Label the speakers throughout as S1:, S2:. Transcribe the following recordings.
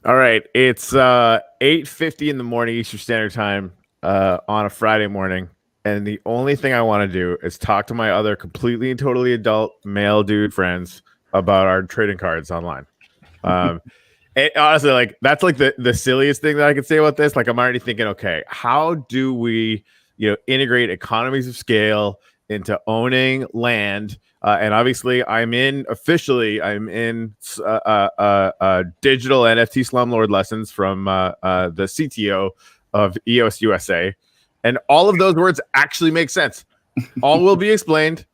S1: All right, it's 8:50 in the morning Eastern Standard Time on a Friday morning, and the only thing I want to do is talk to my other completely and totally adult male dude friends about our trading cards online. Um, honestly, like that's like the silliest thing that I could say about this. Like I'm already thinking, okay, how do we integrate economies of scale into owning land? And obviously, I'm in digital NFT slumlord lessons from the CTO of EOS USA, and all of those words actually make sense. All will be explained.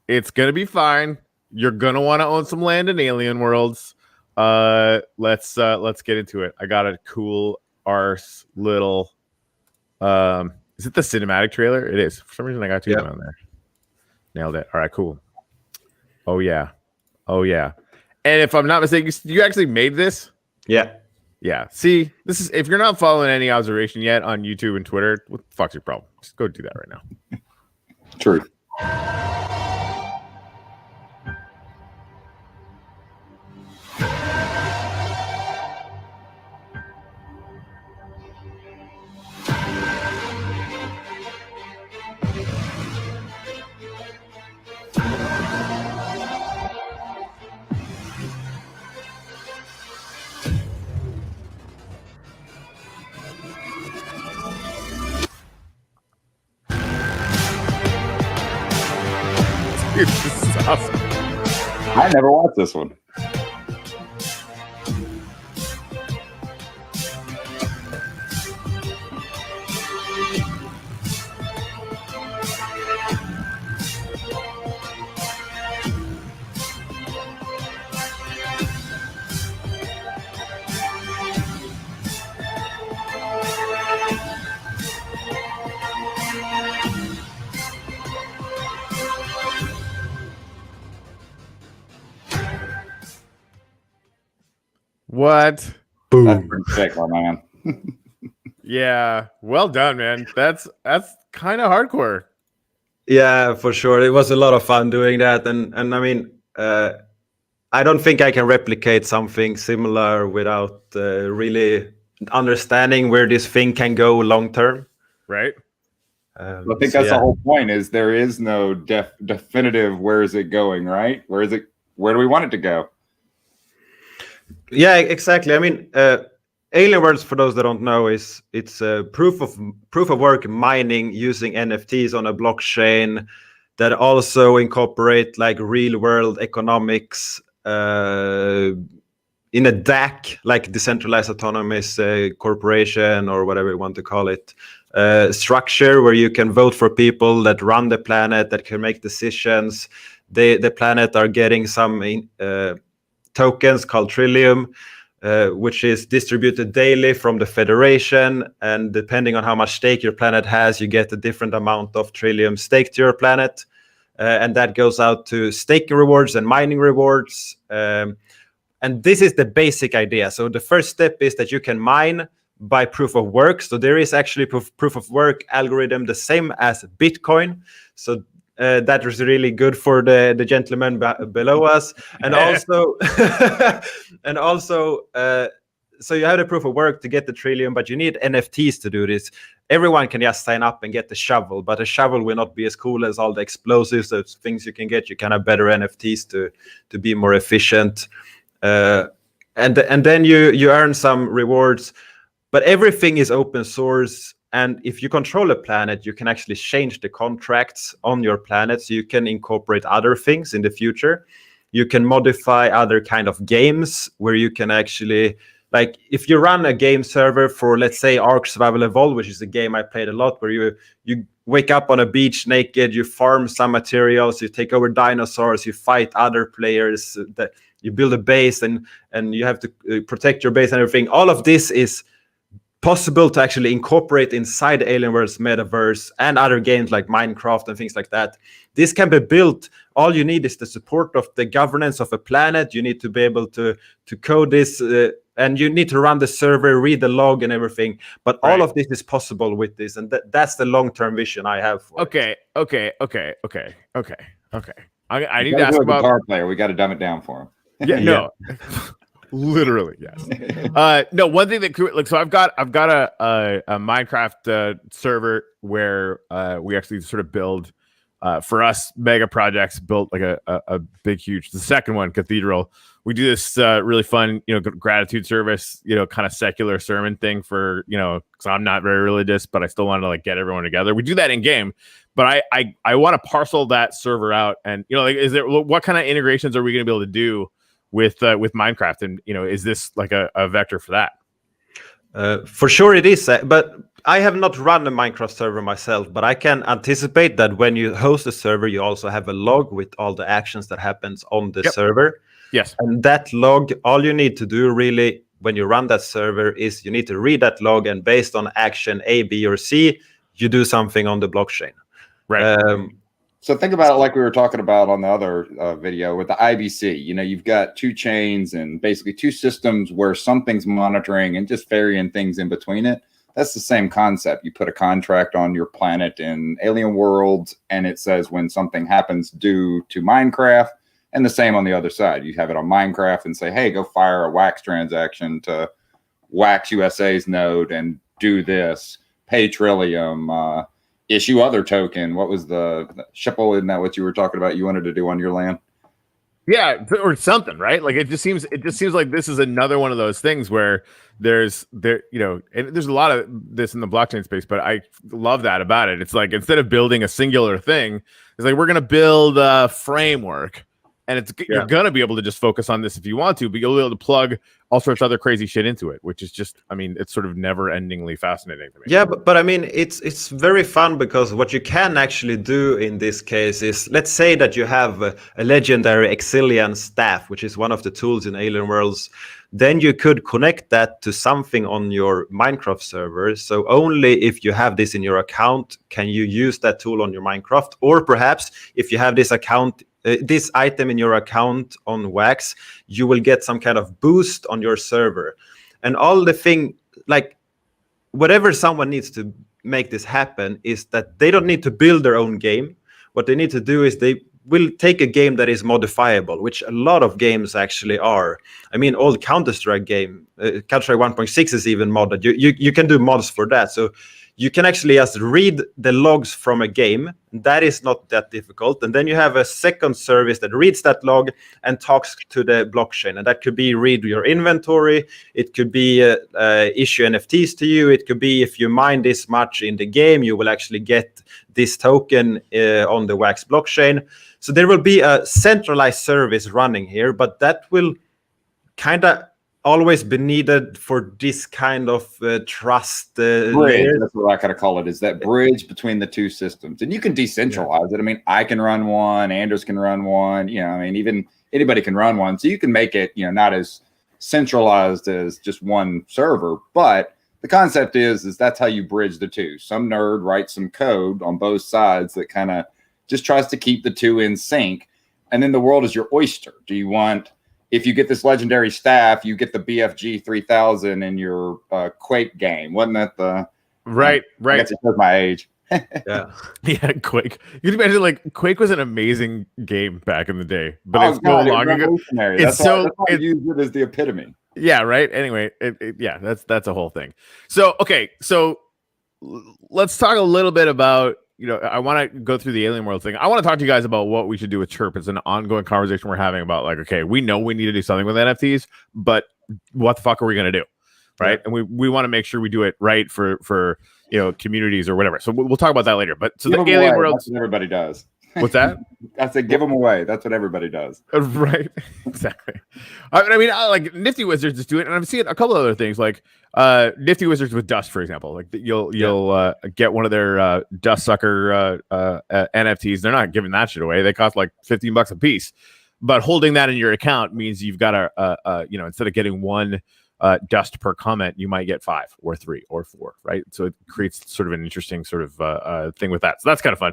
S1: It's gonna be fine. You're gonna want to own some land in Alien Worlds. Let's get into it. I got a cool arse little is it the cinematic trailer? It is. For some reason I got two on there. Nailed it. All right, cool. Oh yeah. And if I'm not mistaken, you actually made this? Yeah. See, this is, if you're not following any observation yet on YouTube and Twitter, what the fuck's your problem? Just go do that right now.
S2: True.
S1: Dude, this is awesome.
S2: I never watched this one.
S1: What?
S2: Boom. That's pretty sick, my man.
S1: Yeah, well done, man. That's kind of hardcore.
S3: Yeah, for sure. It was a lot of fun doing that, and I mean, I don't think I can replicate something similar without really understanding where this thing can go long term.
S1: Right.
S2: I think that's the whole point. Is there is no definitive where is it going, right? Where do we want it to go?
S3: Yeah, exactly. I mean, AlienWorlds, for those that don't know, it's proof of work mining using NFTs on a blockchain that also incorporate like real world economics in a DAC, like decentralized autonomous corporation or whatever you want to call it, structure where you can vote for people that run the planet, that can make decisions. The planet are getting some tokens called Trillium, which is distributed daily from the Federation, and depending on how much stake your planet has, you get a different amount of Trillium staked to your planet, and that goes out to staking rewards and mining rewards. And this is the basic idea. So the first step is that you can mine by proof of work. So there is actually proof of work algorithm the same as Bitcoin. So that was really good for the gentleman below us, and also, so you have the proof of work to get the Trillium, but you need NFTs to do this. Everyone can just sign up and get the shovel, but a shovel will not be as cool as all the explosives, those things you can get. You can have better NFTs to be more efficient, and then you earn some rewards. But everything is open source. And if you control a planet, you can actually change the contracts on your planet. So you can incorporate other things in the future. You can modify other kind of games where you can actually, like if you run a game server for, let's say, Ark Survival Evolved, which is a game I played a lot, where you wake up on a beach naked, you farm some materials, you take over dinosaurs, you fight other players, that you build a base and you have to protect your base and everything. All of this is possible to actually incorporate inside AlienWorlds metaverse and other games like Minecraft and things like that. This can be built. All you need is the support of the governance of a planet. You need to be able to code this, and you need to run the server, read the log and everything. But all of this is possible with this, and that's the long-term vision I have for
S1: it. Okay. I need to ask about
S2: guitar player. We got to dumb it down for him.
S1: Yeah, no. Literally, yes. No, one thing that like, so I've got a Minecraft server where we actually sort of build for us mega projects, built like a big, huge, the second one, Cathedral. We do this really fun, gratitude service, kind of secular sermon thing for, because I'm not very religious, but I still want to like get everyone together. We do that in game, but I want to parcel that server out, and what kind of integrations are we going to be able to do with Minecraft, and is this like a vector for that?
S3: For sure it is, but I have not run a Minecraft server myself, but I can anticipate that when you host a server, you also have a log with all the actions that happens on the server.
S1: Yes.
S3: And that log, all you need to do really when you run that server is you need to read that log, and based on action A, B, or C, you do something on the blockchain.
S1: Right.
S2: So think about it like we were talking about on the other video with the IBC. You've got two chains and basically two systems where something's monitoring and just varying things in between it. That's the same concept. You put a contract on your planet in AlienWorlds, and it says when something happens due to Minecraft, and the same on the other side. You have it on Minecraft and say, hey, go fire a Wax transaction to Wax USA's node and do this. Pay Trillium, issue other token. What was the Shipple? Isn't that what you were talking about? You wanted to do on your land?
S1: Yeah, or something, right? Like it just seems like this is another one of those things where and there's a lot of this in the blockchain space, but I love that about it. It's like instead of building a singular thing, it's like we're gonna build a framework. And you're going to be able to just focus on this if you want to, but you'll be able to plug all sorts of other crazy shit into it, which is just, it's sort of never-endingly fascinating to me.
S3: Yeah, but it's very fun because what you can actually do in this case is, let's say that you have a legendary Exilian staff, which is one of the tools in AlienWorlds. Then you could connect that to something on your Minecraft server. So only if you have this in your account can you use that tool on your Minecraft, or perhaps if you have this item in your account on Wax, you will get some kind of boost on your server. And all the thing, like whatever someone needs to make this happen is that they don't need to build their own game. What they need to do is they will take a game that is modifiable, which a lot of games actually are. Old Counter-Strike game, Counter-Strike 1.6 is even modded. You can do mods for that. So you can actually just read the logs from a game. That is not that difficult. And then you have a second service that reads that log and talks to the blockchain. And that could be read your inventory. It could be issue NFTs to you. It could be if you mine this much in the game, you will actually get this token on the Wax blockchain. So there will be a centralized service running here, but that will kind of always been needed for this kind of trust
S2: bridge. That's what I kind of call it, is that bridge between the two systems. And you can decentralize it. I can run one, Anders can run one, even anybody can run one. So you can make it, not as centralized as just one server, but the concept is that's how you bridge the two. Some nerd writes some code on both sides that kind of just tries to keep the two in sync. And then the world is your oyster. Do you want, if you get this legendary staff, you get the BFG 3000 in your Quake game. Wasn't that the...
S1: Right.
S2: I guess it shows my age.
S3: Yeah,
S1: Quake. You can imagine, like, Quake was an amazing game back in the day, but it's so long ago.
S2: That's why I use it as the epitome.
S1: Yeah, right. Anyway, that's a whole thing. So, okay, so let's talk a little bit about, I want to go through the AlienWorlds thing. I want to talk to you guys about what we should do with Chirp. It's an ongoing conversation we're having about, like, okay, we know we need to do something with NFTs, but what the fuck are we going to do? Right. Yeah. And we want to make sure we do it right for communities or whatever. So we'll talk about that later. But so
S2: give
S1: the AlienWorlds,
S2: everybody does.
S1: What's that?
S2: I said, give them away. That's what everybody does.
S1: Right. Exactly. I like Nifty Wizards just do it. And I'm seeing a couple of other things, like Nifty Wizards with Dust, for example. Like you'll get one of their Dust Sucker NFTs. They're not giving that shit away. They cost like $15 a piece. But holding that in your account means you've got instead of getting one dust per comment, you might get 5 or 3 or 4, right? So it creates sort of an interesting sort of thing with that. So that's kind of fun.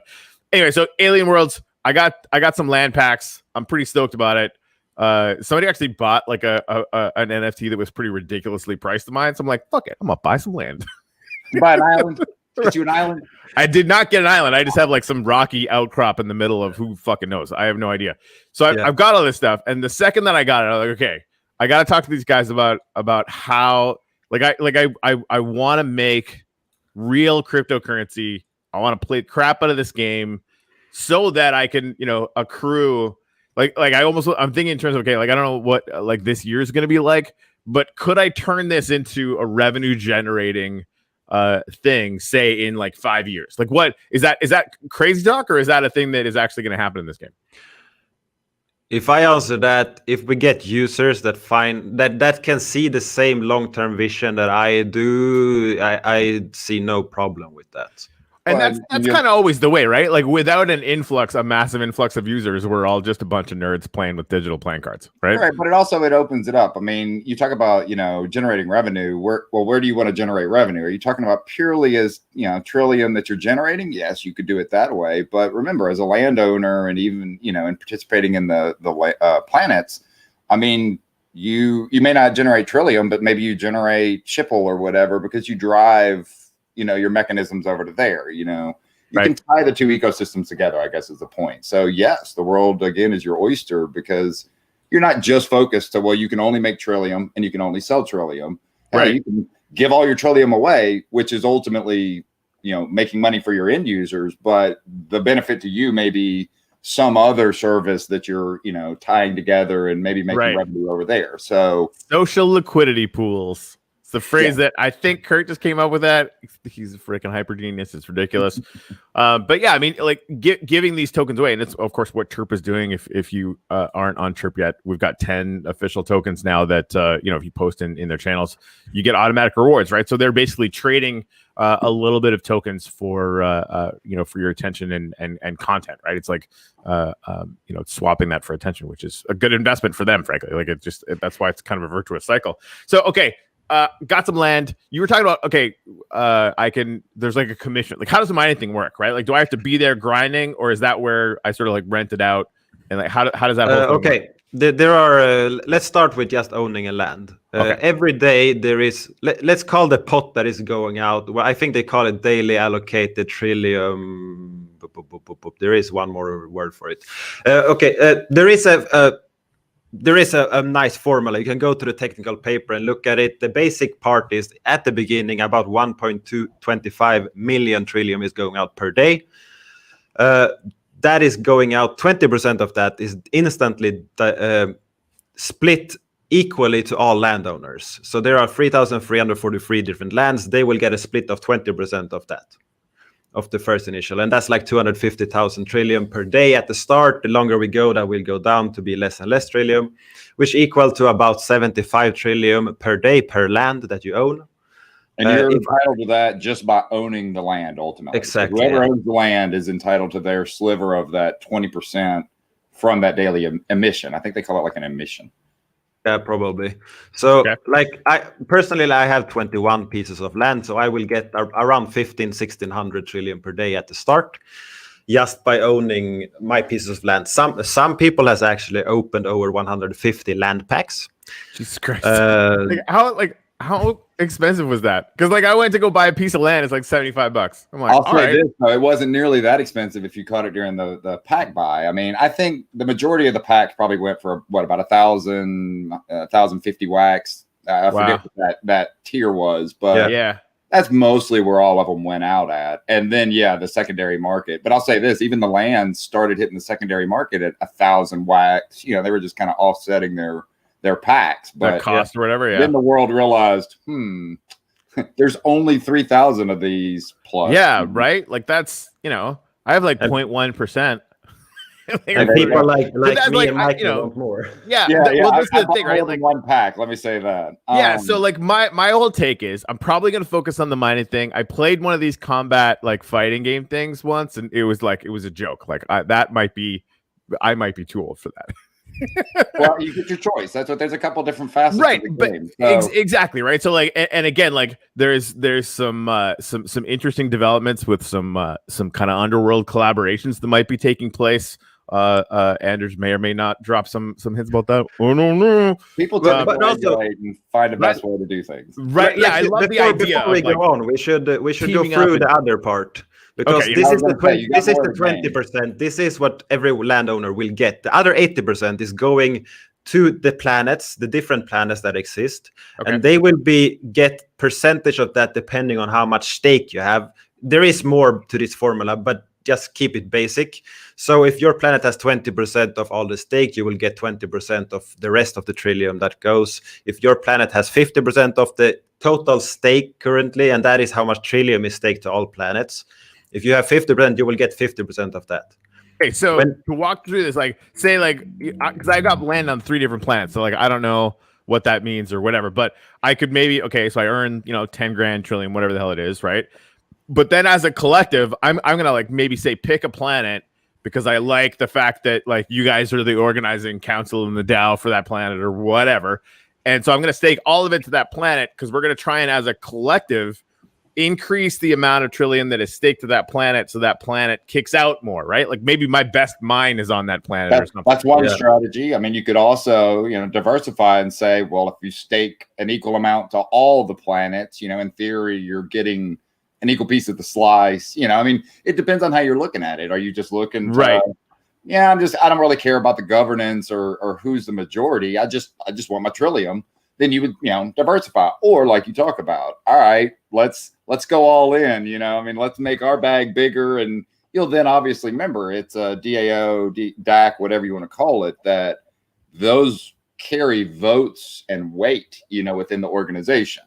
S1: Anyway, so AlienWorlds, I got some land packs. I'm pretty stoked about it. Somebody actually bought like an NFT that was pretty ridiculously priced to mine. So I'm like, fuck it, I'm gonna buy some land.
S2: You buy an island? Did you an island?
S1: I did not get an island. I just have like some rocky outcrop in the middle of who fucking knows. I have no idea. So I've got all this stuff, and the second that I got it, I'm like, okay, I got to talk to these guys about how I want to make real cryptocurrency. I want to play the crap out of this game so that I can, accrue. I'm thinking in terms of, okay, like, I don't know what like this year is going to be like, but could I turn this into a revenue generating thing, say in like 5 years? Like, what is that crazy talk, or is that a thing that is actually going to happen in this game?
S3: If I answer that, if we get users that find that can see the same long-term vision that I do, I see no problem with that.
S1: And that's kind of always the way, right? Like, without a massive influx of users, we're all just a bunch of nerds playing with digital playing cards, right?
S2: Right, but it opens it up. I mean, you talk about, generating revenue. Where do you want to generate revenue? Are you talking about purely as, Trillium that you're generating? Yes, you could do it that way. But remember, as a landowner and even, in participating in the planets, I mean, you may not generate Trillium, but maybe you generate Shipple or whatever, because you drive your mechanisms over to there. You can tie the two ecosystems together, I guess is the point. So yes, the world again is your oyster, because you're not just focused to, well, you can only make Trillium and you can only sell Trillium.
S1: Right.
S2: You can give all your Trillium away, which is ultimately, making money for your end users, but the benefit to you may be some other service that you're, tying together and maybe making revenue over there. So
S1: social liquidity pools. It's the phrase that I think Kurt just came up with. That he's a freaking hyper genius. It's ridiculous. But yeah, I mean, like giving these tokens away, and it's of course what Chirp is doing. If you aren't on Chirp yet, we've got 10 official tokens now that if you post in their channels, you get automatic rewards, right? So they're basically trading a little bit of tokens for for your attention and content, right? It's like swapping that for attention, which is a good investment for them, frankly. Like that's why it's kind of a virtuous cycle. So okay. Got some land. You were talking about, there's like a commission. Like, how does the mining thing work, right? Like, do I have to be there grinding, or is that where I sort of like rent it out? And like, how does that whole thing work?
S3: There are, let's start with just owning a land. Every day there is, let's call the pot that is going out, well, I think they call it daily allocated Trillium. There is one more word for it. There is a nice formula. You can go to the technical paper and look at it. The basic part is at the beginning, about 1.225 million Trillium is going out per day. That is going out. 20% of that is instantly split equally to all landowners. So there are 3,343 different lands. They will get a split of 20% of that, of the first initial, and that's like 250,000 Trillium per day at the start. The longer we go, that will go down to be less and less Trillium, which equal to about 75 Trillium per day per land that you own.
S2: And you're entitled to that just by owning the land, ultimately.
S3: Exactly.
S2: So whoever owns the land is entitled to their sliver of that 20% from that daily emission. I think they call it like an emission.
S3: Yeah, probably. So, like, I personally, I have 21 pieces of land, so I will get around 1,600 Trillium per day at the start, just by owning my pieces of land. Some people has actually opened over 150 land packs.
S1: Jesus Christ! How expensive was that? Because like I went to go buy a piece of land, it's like $75. I'm like,
S2: I'll say this though, it wasn't nearly that expensive if you caught it during the pack buy. I mean, I think the majority of the packs probably went for about 1,050 wax. I forget what that tier was, but that's mostly where all of them went out at. And then the secondary market. But I'll say this, even the lands started hitting the secondary market at 1,000 wax. They were just kind of offsetting their packs, but
S1: their cost or whatever. Yeah.
S2: Then the world realized, there's only 3,000 of these plus.
S1: Yeah, right. Like that's I have like 0.1%.
S3: And people like me and Mike want more.
S1: Yeah. Well, this is the thing, right?
S2: Like one pack. Let me say that.
S1: So like my whole take is I'm probably gonna focus on the mining thing. I played one of these combat like fighting game things once, and it was a joke. Like I might be too old for that.
S2: Well, you get your choice. That's what. There's a couple different facets,
S1: right?
S2: Of the
S1: But
S2: game, so.
S1: Exactly right. So like, and again, like there's some interesting developments with some kind of underworld collaborations that might be taking place. Anders may or may not drop some hints about that. Oh no!
S2: People tend to regulate and find the best way to do things.
S1: Right? Yeah, I love the idea.
S3: Before we go on, we should go through the other part. Because this is the 20%. This is what every landowner will get. The other 80% is going to the planets, the different planets that exist,
S1: Okay.
S3: and they will get percentage of that depending on how much stake you have. There is more to this formula, but just keep it basic. So if your planet has 20% of all the stake, you will get 20% of the rest of the trillium that goes. If your planet has 50% of the total stake currently, and that is how much trillium is staked to all planets, if you have 50%, you will get 50% of that.
S1: Okay, so to walk through this, like, say, like, because I got land on 3 different planets, so, like, I don't know what that means or whatever, but I could maybe, okay, so I earn, 10 grand, trillion, whatever the hell it is, right? But then as a collective, I'm gonna, like, maybe say pick a planet because I like the fact that, like, you guys are the organizing council in the DAO for that planet or whatever, and so I'm gonna stake all of it to that planet because we're gonna try and, as a collective, increase the amount of trillium that is staked to that planet so that planet kicks out more, right? Like, maybe my best mine is on that planet or something.
S2: That's one strategy. I mean, you could also, diversify and say, well, if you stake an equal amount to all the planets, in theory, you're getting an equal piece of the slice. I mean, it depends on how you're looking at it. Are you just looking to,
S1: right?
S2: I don't really care about the governance or who's the majority. I just want my trillium. Then you would, diversify. Or like you talk about, all right, let's go all in, I mean, let's make our bag bigger. And you'll then obviously remember it's a DAO, DAC, whatever you want to call it, that those carry votes and weight, within the organization.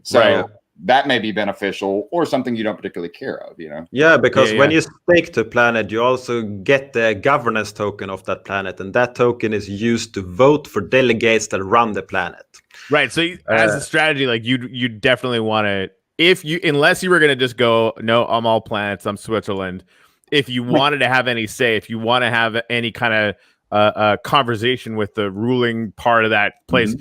S2: So that may be beneficial or something you don't particularly care of,
S3: Yeah, because when you stake to a planet, you also get the governance token of that planet, and that token is used to vote for delegates that run the planet.
S1: Right. So as a strategy, like, you definitely want to, unless you were going to just go, no, I'm all planets, I'm Switzerland. If you wanted to have any say, if you want to have any kind of conversation with the ruling part of that place,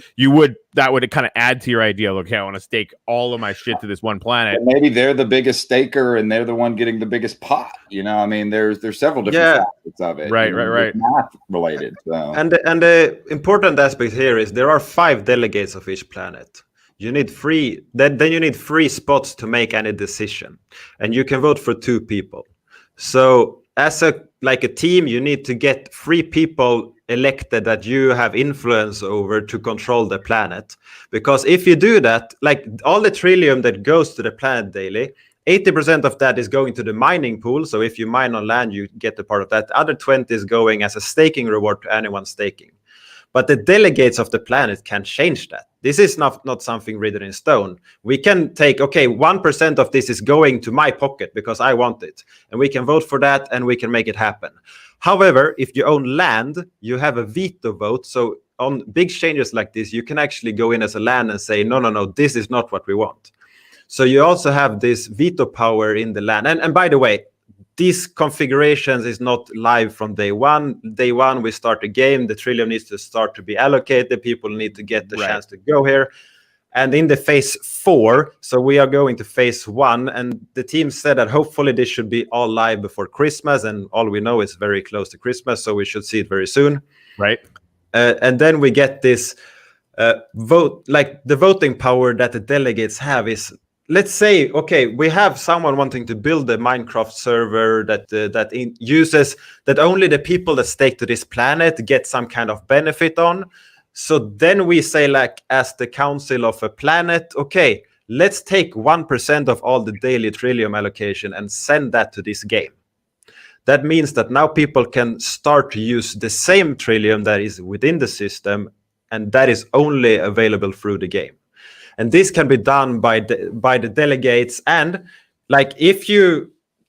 S1: that would kind of add to your idea. Okay, I want to stake all of my shit to this one planet.
S2: And maybe they're the biggest staker and they're the one getting the biggest pot. I mean, there's several different facets of it.
S1: Right.
S2: Math related. So.
S3: And the important aspect here is there are 5 delegates of each planet. You need 3. Then you need 3 spots to make any decision, and you can vote for 2 people. So as a team, you need to get 3 people elected that you have influence over to control the planet. Because if you do that, like, all the trillium that goes to the planet daily, 80% of that is going to the mining pool. So if you mine on land, you get a part of that. The other 20 is going as a staking reward to anyone staking. But the delegates of the planet can change that. This is not something written in stone. We can take, 1% of this is going to my pocket because I want it. And we can vote for that and we can make it happen. However, if you own land, you have a veto vote. So on big changes like this, you can actually go in as a land and say, no, this is not what we want. So you also have this veto power in the land. And by the way, these configurations is not live from day one. Day one, we start a game. The trillium needs to start to be allocated. People need to get the chance to go here. And in the phase 4, so we are going to phase 1. And the team said that hopefully this should be all live before Christmas. And all we know is very close to Christmas. So we should see it very soon.
S1: Right.
S3: And then we get this vote, like the voting power that the delegates have is, let's say, we have someone wanting to build a Minecraft server that uses that only the people that stake to this planet get some kind of benefit on. So then we say, like, as the council of a planet, let's take 1% of all the daily trillium allocation and send that to this game. That means that now people can start to use the same trillium that is within the system, and that is only available through the game. And this can be done by the delegates. And like, if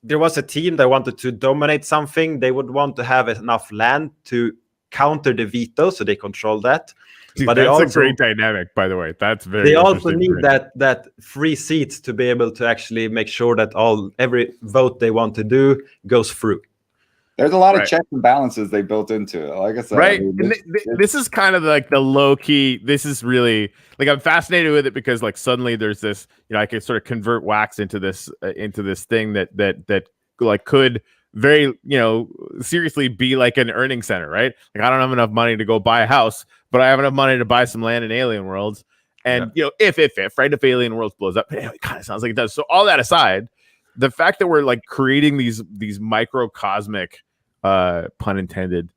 S3: there was a team that wanted to dominate something, they would want to have enough land to counter the veto, so they control that.
S1: See,
S3: but
S1: that's a great dynamic, by the way. That's very.
S3: They also need that 3 seats to be able to actually make sure that every vote they want to do goes through.
S2: There's a lot of checks and balances they built into it. Like I said,
S1: right. This is kind of like the low key. This is really, like, I'm fascinated with it because, like, suddenly there's this, I can sort of convert wax into this thing that like could very, seriously be like an earning center, right? Like, I don't have enough money to go buy a house, but I have enough money to buy some land in AlienWorlds. And, if AlienWorlds blows up, it kind of sounds like it does. So all that aside, the fact that we're, like, creating these microcosmic, pun intended,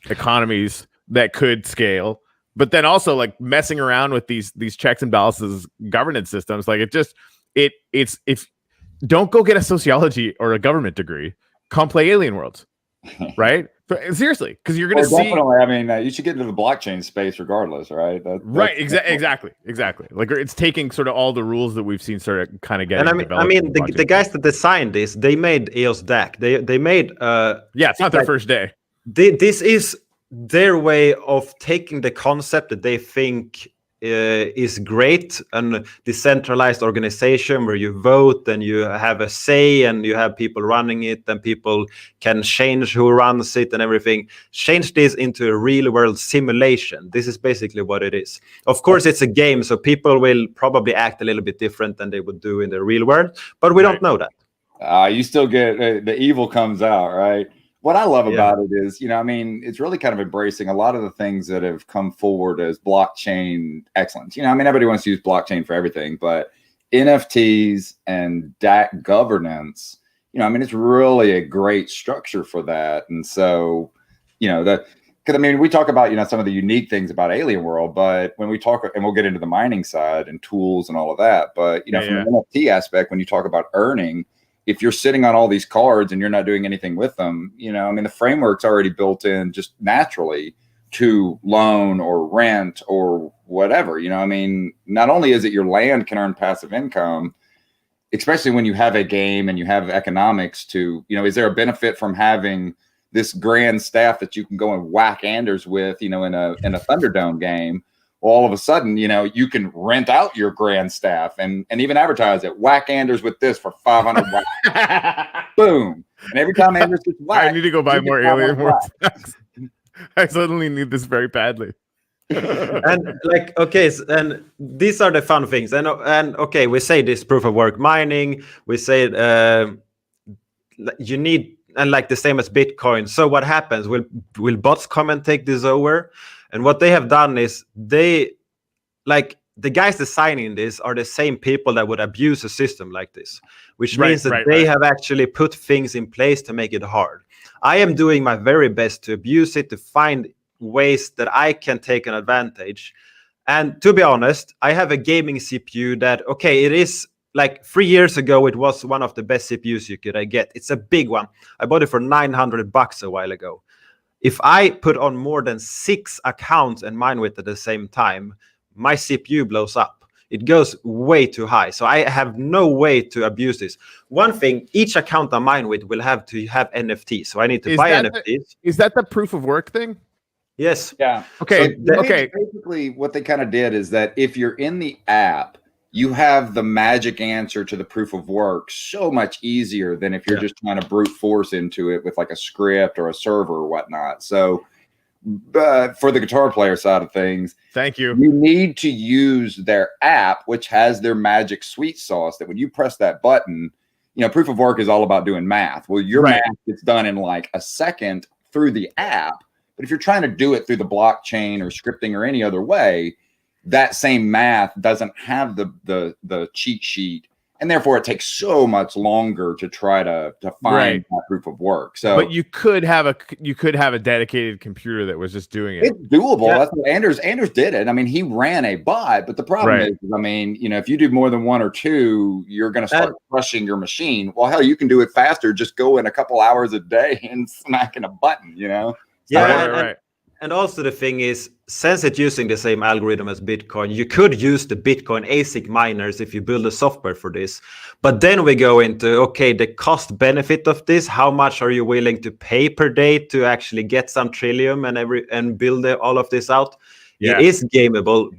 S1: economies that could scale, but then also like messing around with these checks and balances governance systems, like it's if don't go get a sociology or a government degree, come play AlienWorlds, right? Seriously, because you're going to see.
S2: Definitely, I mean, you should get into the blockchain space regardless, right?
S1: Right, exactly. Like it's taking sort of all the rules that we've seen sort of kind of getting.
S3: And I mean, the guys that designed this, they made EOS DAC. They made
S1: it's not their first day.
S3: This is their way of taking the concept that they think is great, and decentralized organization where you vote and you have a say and you have people running it and people can change who runs it and everything. Change this into a real world simulation. This is basically what it is. Of course, it's a game, so people will probably act a little bit different than they would do in the real world, but we don't know that.
S2: You still get the evil comes out, right? What I love about it is, I mean, it's really kind of embracing a lot of the things that have come forward as blockchain excellence. I mean, everybody wants to use blockchain for everything, but NFTs and DAC governance, I mean, it's really a great structure for that. And so, because I mean, we talk about, some of the unique things about AlienWorld, but when we talk, and we'll get into the mining side and tools and all of that, but, from the NFT aspect, when you talk about earning, if you're sitting on all these cards and you're not doing anything with them, I mean, the framework's already built in just naturally to loan or rent or whatever, I mean, not only is it your land can earn passive income, especially when you have a game and you have economics to, is there a benefit from having this grand staff that you can go and whack Anders with, in a Thunderdome game? All of a sudden, you can rent out your grand staff and even advertise it. Whack Anders with this for 500 whack. Boom. And every time Anders gets whacked,
S1: I need to go buy more AlienWorlds. I suddenly need this very badly.
S3: And like, okay, and these are the fun things. And okay, we say this proof of work mining. We say you need, and like the same as Bitcoin. So what happens? Will bots come and take this over? And what they have done is the guys designing this are the same people that would abuse a system like this, which means that they have actually put things in place to make it hard. I am doing my very best to abuse it, to find ways that I can take an advantage. And to be honest, I have a gaming CPU that, okay, it is like 3 years ago, it was one of the best CPUs you could get. It's a big one. I bought it for $900 a while ago. If I put on more than 6 accounts and mine with at the same time, my CPU blows up. It goes way too high. So I have no way to abuse this. One thing, each account I mine with will have to have NFTs. So I need to buy NFTs.
S1: Is that the proof of work thing?
S3: Yes.
S2: Yeah.
S1: Okay.
S2: So basically, what they kind of did is that if you're in the app, you have the magic answer to the proof of work so much easier than if you're just trying to brute force into it with like a script or a server or whatnot. So for the guitar player side of things,
S1: thank you.
S2: You need to use their app, which has their magic sweet sauce that when you press that button, proof of work is all about doing math. Well, your math gets done in like a second through the app. But if you're trying to do it through the blockchain or scripting or any other way, that same math doesn't have the cheat sheet, and therefore it takes so much longer to try to find that proof of work. So,
S1: but you could have a dedicated computer that was just doing it.
S2: It's doable. That's what Anders did it. I mean, he ran a bot, but the problem is, I mean, if you do more than 1 or 2, you're going to start crushing your machine. Well, hell, you can do it faster. Just go in a couple hours a day and smacking a button.
S3: And also the thing is, since it's using the same algorithm as Bitcoin, you could use the Bitcoin ASIC miners if you build a software for this. But then we go into, okay, the cost benefit of this. How much are you willing to pay per day to actually get some Trillium and build all of this out? Yeah. It is gameable,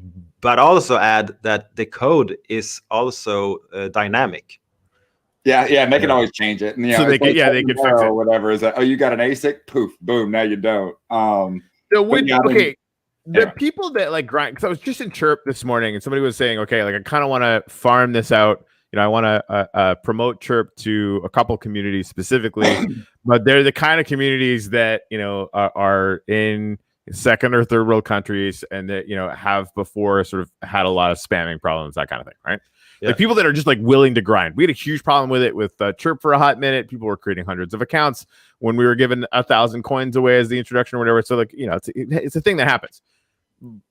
S3: but also add that the code is also dynamic.
S2: Yeah, they can always change it. And,
S1: so they can fix it
S2: or whatever. Is that, oh, you got an ASIC? Poof, boom, now you don't.
S1: So the people that like grind, because I was just in Chirp this morning and somebody was saying, okay, like I kind of want to farm this out. I want to promote Chirp to a couple communities specifically, but they're the kind of communities that are in second or third world countries and that have before sort of had a lot of spamming problems, that kind of thing, right? Yeah. Like people that are just like willing to grind. We had a huge problem with it with Chirp for a hot minute. People were creating hundreds of accounts when we were giving 1,000 coins away as the introduction or whatever. So like, it's a thing that happens.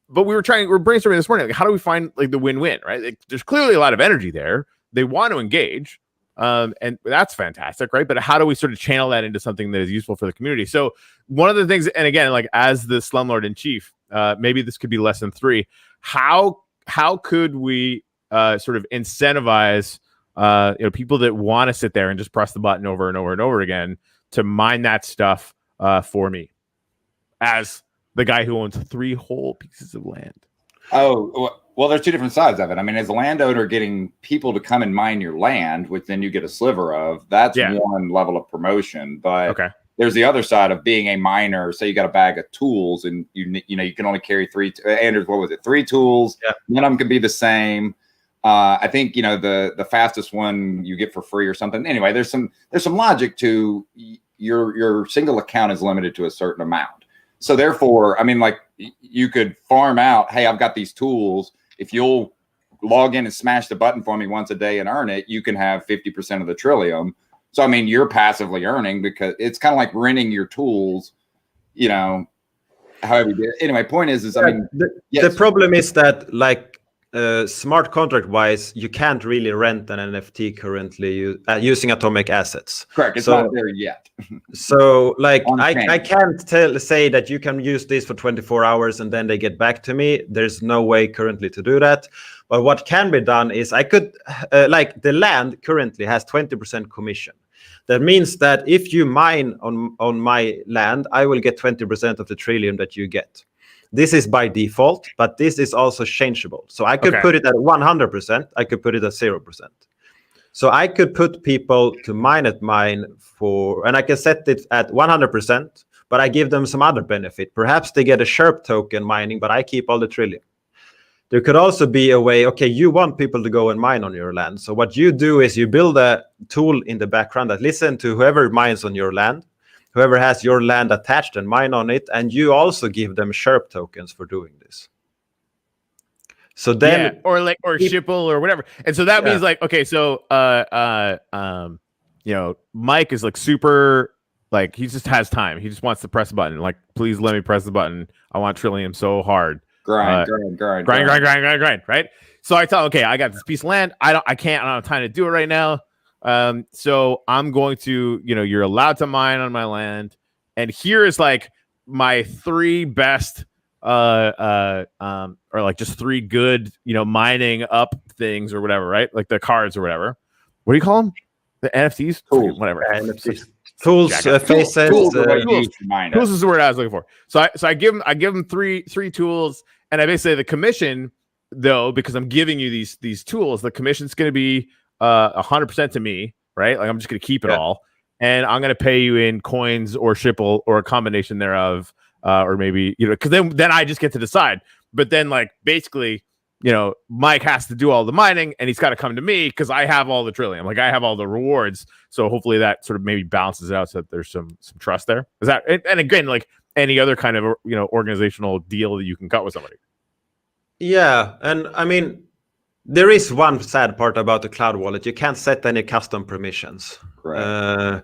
S1: but we're brainstorming this morning. Like, how do we find like the win-win, right? Like, there's clearly a lot of energy there. They want to engage, and that's fantastic, right? But how do we sort of channel that into something that is useful for the community? So one of the things, and again, like as the slumlord in chief, maybe this could be lesson 3. How could we sort of incentivize people that want to sit there and just press the button over and over and over again to mine that stuff for me as the guy who owns 3 whole pieces of land?
S2: Oh, well, there's 2 different sides of it. I mean, as a landowner, getting people to come and mine your land, which then you get a sliver of, that's one level of promotion. But there's the other side of being a miner. Say you got a bag of tools and you can only carry 3. Anders, what was it? 3 tools. Yeah. None of them can be the same. I think the fastest one you get for free or something. Anyway, there's some logic to your single account is limited to a certain amount. So therefore, I mean, like you could farm out, hey, I've got these tools. If you'll log in and smash the button for me once a day and earn it, you can have 50% of the Trillium. So, I mean, you're passively earning because it's kind of like renting your tools, however you do it. Anyway, point is I mean,
S3: the problem is that like smart contract wise, you can't really rent an NFT currently using atomic assets.
S2: Correct. It's not there yet.
S3: So like I can't say that you can use this for 24 hours and then they get back to me. There's no way currently to do that. But what can be done is I could like the land currently has 20% commission. That means that if you mine on my land, I will get 20% of the Trillium that you get. This is by default, but this is also changeable. So I could put it at 100%. I could put it at 0%. So I could put people to mine at mine and I can set it at 100%, but I give them some other benefit. Perhaps they get a Chirp token mining, but I keep all the Trillium. There could also be a way, okay, you want people to go and mine on your land. So what you do is you build a tool in the background that listens to whoever mines on your land, whoever has your land attached and mine on it, and you also give them Chirp tokens for doing this. So then,
S1: or Shipple or whatever. And so that means like, okay, so Mike is like super, like he just has time. He just wants to press a button. Like, please let me press the button. I want Trillium so hard. Grind. Right. So I tell him, okay, I got this piece of land. I don't have time to do it right now. So I'm going to, you're allowed to mine on my land. And here is like my 3 best, or like just 3 good, mining up things or whatever, right? Like the cards or whatever. What do you call them? The NFTs?
S3: Tools.
S1: Whatever.
S3: NFTs. Tools, faces.
S1: Tools is the word I was looking for. So I give them three tools, and I basically say the commission, though, because I'm giving you these tools, the commission's going to be 100% to me, right? Like I'm just going to keep it all, and I'm going to pay you in coins or Shipple or a combination thereof, or maybe because then I just get to decide. But then like basically, Mike has to do all the mining, and he's got to come to me because I have all the Trillium, like I have all the rewards. So hopefully that sort of maybe balances it out so that there's some trust there. Is that and again like any other kind of organizational deal that you can cut with somebody?
S3: Yeah, and I mean, there is one sad part about the cloud wallet. You can't set any custom permissions. That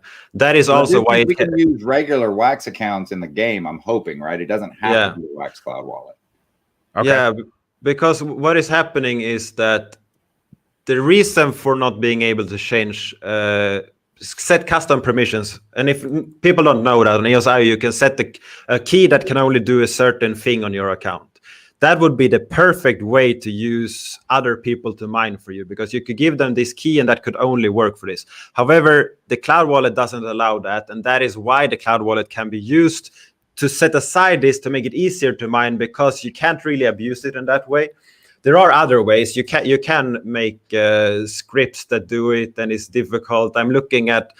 S3: is also why
S2: we can use regular Wax accounts in the game. I'm hoping, right? It doesn't have to be a Wax cloud wallet.
S3: Okay. Yeah, because what is happening is that the reason for not being able to change, set custom permissions, and if people don't know that on EOSIO, you can set a key that can only do a certain thing on your account. That would be the perfect way to use other people to mine for you, because you could give them this key and that could only work for this. However, the cloud wallet doesn't allow that, and that is why the cloud wallet can be used to set aside this to make it easier to mine, because you can't really abuse it in that way. There are other ways. You can make scripts that do it, and it's difficult. I'm looking at,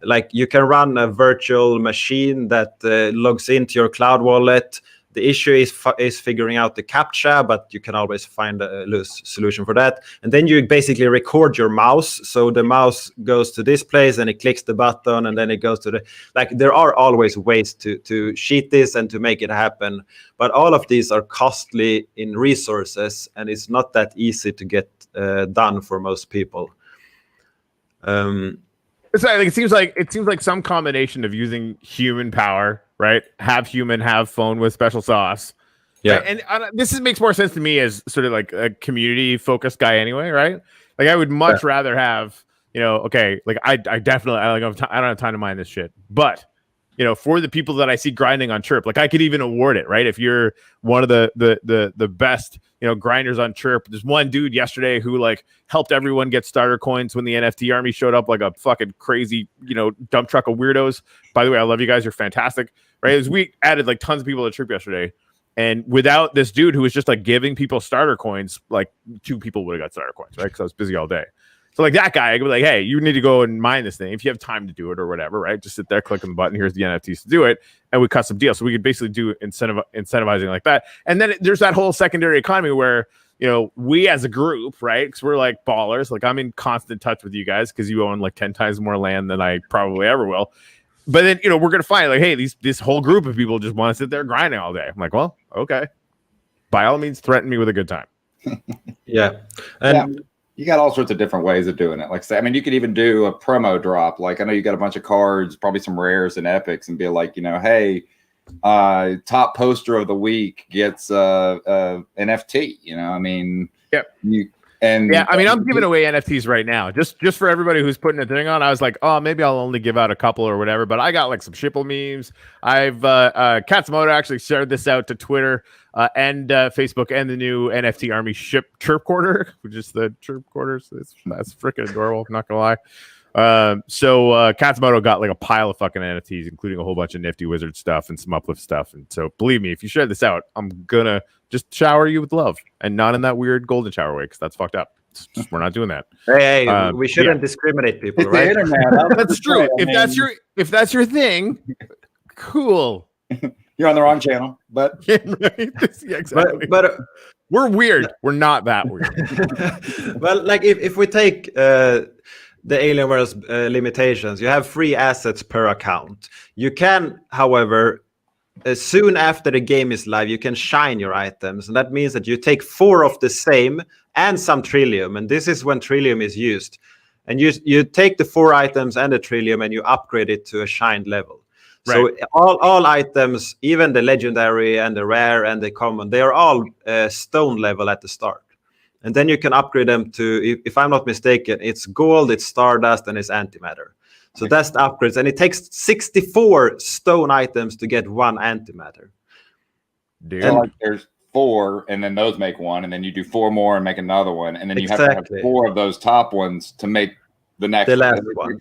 S3: like, you can run a virtual machine that logs into your cloud wallet. The issue is figuring out the CAPTCHA, but you can always find a loose solution for that. And then you basically record your mouse. So the mouse goes to this place and it clicks the button, and then it goes to there are always ways to cheat this and to make it happen. But all of these are costly in resources, and it's not that easy to get done for most people.
S1: So I think it seems like some combination of using human power, right? Have phone with special sauce,
S3: Yeah.
S1: Right? And this makes more sense to me as sort of like a community focused guy anyway, right? Like I would much rather have, okay, like I definitely I don't have time to mind this shit, but for the people that I see grinding on Chirp, like I could even award it, right? If you're one of the best, grinders on Chirp, there's one dude yesterday who like helped everyone get starter coins when the NFT army showed up like a fucking crazy, dump truck of weirdos. By the way, I love you guys. You're fantastic, right? As we added like tons of people to Chirp yesterday. And without this dude who was just like giving people starter coins, like 2 people would have got starter coins, right? Because I was busy all day. So like that guy, I could be like, hey, you need to go and mine this thing if you have time to do it or whatever, right? Just sit there, click on the button. Here's the NFTs to do it, and we cut some deals. So we could basically do incentivizing like that. And then there's that whole secondary economy where we as a group, right? Because we're like ballers. Like I'm in constant touch with you guys because you own like 10 times more land than I probably ever will. But then we're gonna find like, hey, this whole group of people just want to sit there grinding all day. I'm like, well, okay, by all means, threaten me with a good time.
S3: Yeah, and.
S2: Yeah. You got all sorts of different ways of doing it. Like say, I mean, you could even do a promo drop. Like I know you got a bunch of cards, probably some rares and epics, and be like, hey, top poster of the week gets NFT. I mean,
S1: yep. I mean, I'm giving away NFTs right now, just for everybody who's putting a thing on. I was like, oh, maybe I'll only give out a couple or whatever, but I got like some Shipple memes. I've Katsumoto actually shared this out to Twitter and Facebook and the new NFT Army Chirp Quarter, which is the Chirp Quarters. That's freaking adorable. I'm not gonna lie. So Katsumoto got like a pile of fucking NFTs, including a whole bunch of Nifty Wizard stuff and some Uplift stuff. And so believe me, if you share this out, I'm gonna just shower you with love, and not in that weird golden shower way, because that's fucked up. We're not doing that.
S3: Hey, we shouldn't discriminate people, right?
S2: The internet.
S1: That's true. If that's your thing, cool.
S2: You're on the wrong channel, but
S1: yeah, exactly.
S3: But
S1: we're weird. We're not that weird.
S3: Well, like if we take the AlienWorlds limitations, you have 3 assets per account. You can, however, soon after the game is live, you can shine your items, and that means that you take 4 of the same and some Trillium, and this is when Trillium is used. And you take the 4 items and the Trillium and you upgrade it to a shined level. Right. So all items, even the legendary and the rare and the common, they are all stone level at the start. And then you can upgrade them to, if I'm not mistaken, it's gold, it's stardust, and it's antimatter. So that's the upgrades. And it takes 64 stone items to get 1 antimatter.
S1: Dude.
S2: So like there's 4, and then those make 1, and then you do 4 more and make another one. And then you have to have 4 of those top ones to make the last one.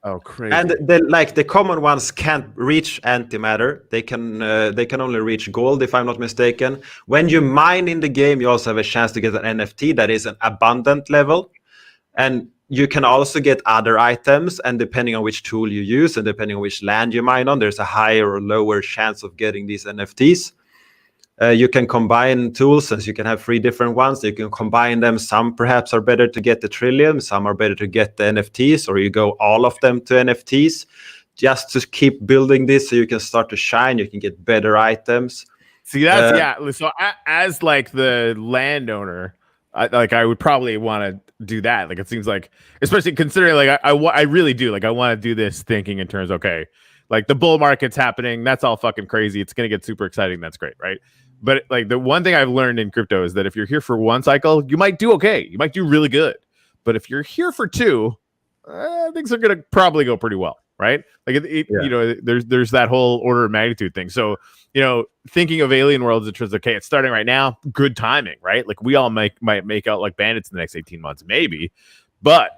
S1: Oh, crazy!
S3: And the common ones can't reach antimatter. They can only reach gold, if I'm not mistaken. When you mine in the game, you also have a chance to get an NFT that is an abundant level, and you can also get other items. And depending on which tool you use and depending on which land you mine on, there's a higher or lower chance of getting these NFTs. You can combine tools, since you can have 3 different ones. You can combine them. Some perhaps are better to get the Trillium, some are better to get the NFTs, or you go all of them to NFTs just to keep building this so you can start to shine. You can get better items.
S1: See, that's So as like the landowner, I would probably want to do that. Like it seems like, especially considering like I really do like I want to do this thinking in terms, okay, like the bull market's happening. That's all fucking crazy. It's gonna get super exciting. That's great, right? But like the one thing I've learned in crypto is that if you're here for 1 cycle, you might do okay. You might do really good. But if you're here for 2, things are going to probably go pretty well, right? Like, there's that whole order of magnitude thing. So, thinking of AlienWorlds in terms of, okay, it's starting right now, good timing, right? Like we all might make out like bandits in the next 18 months, maybe. But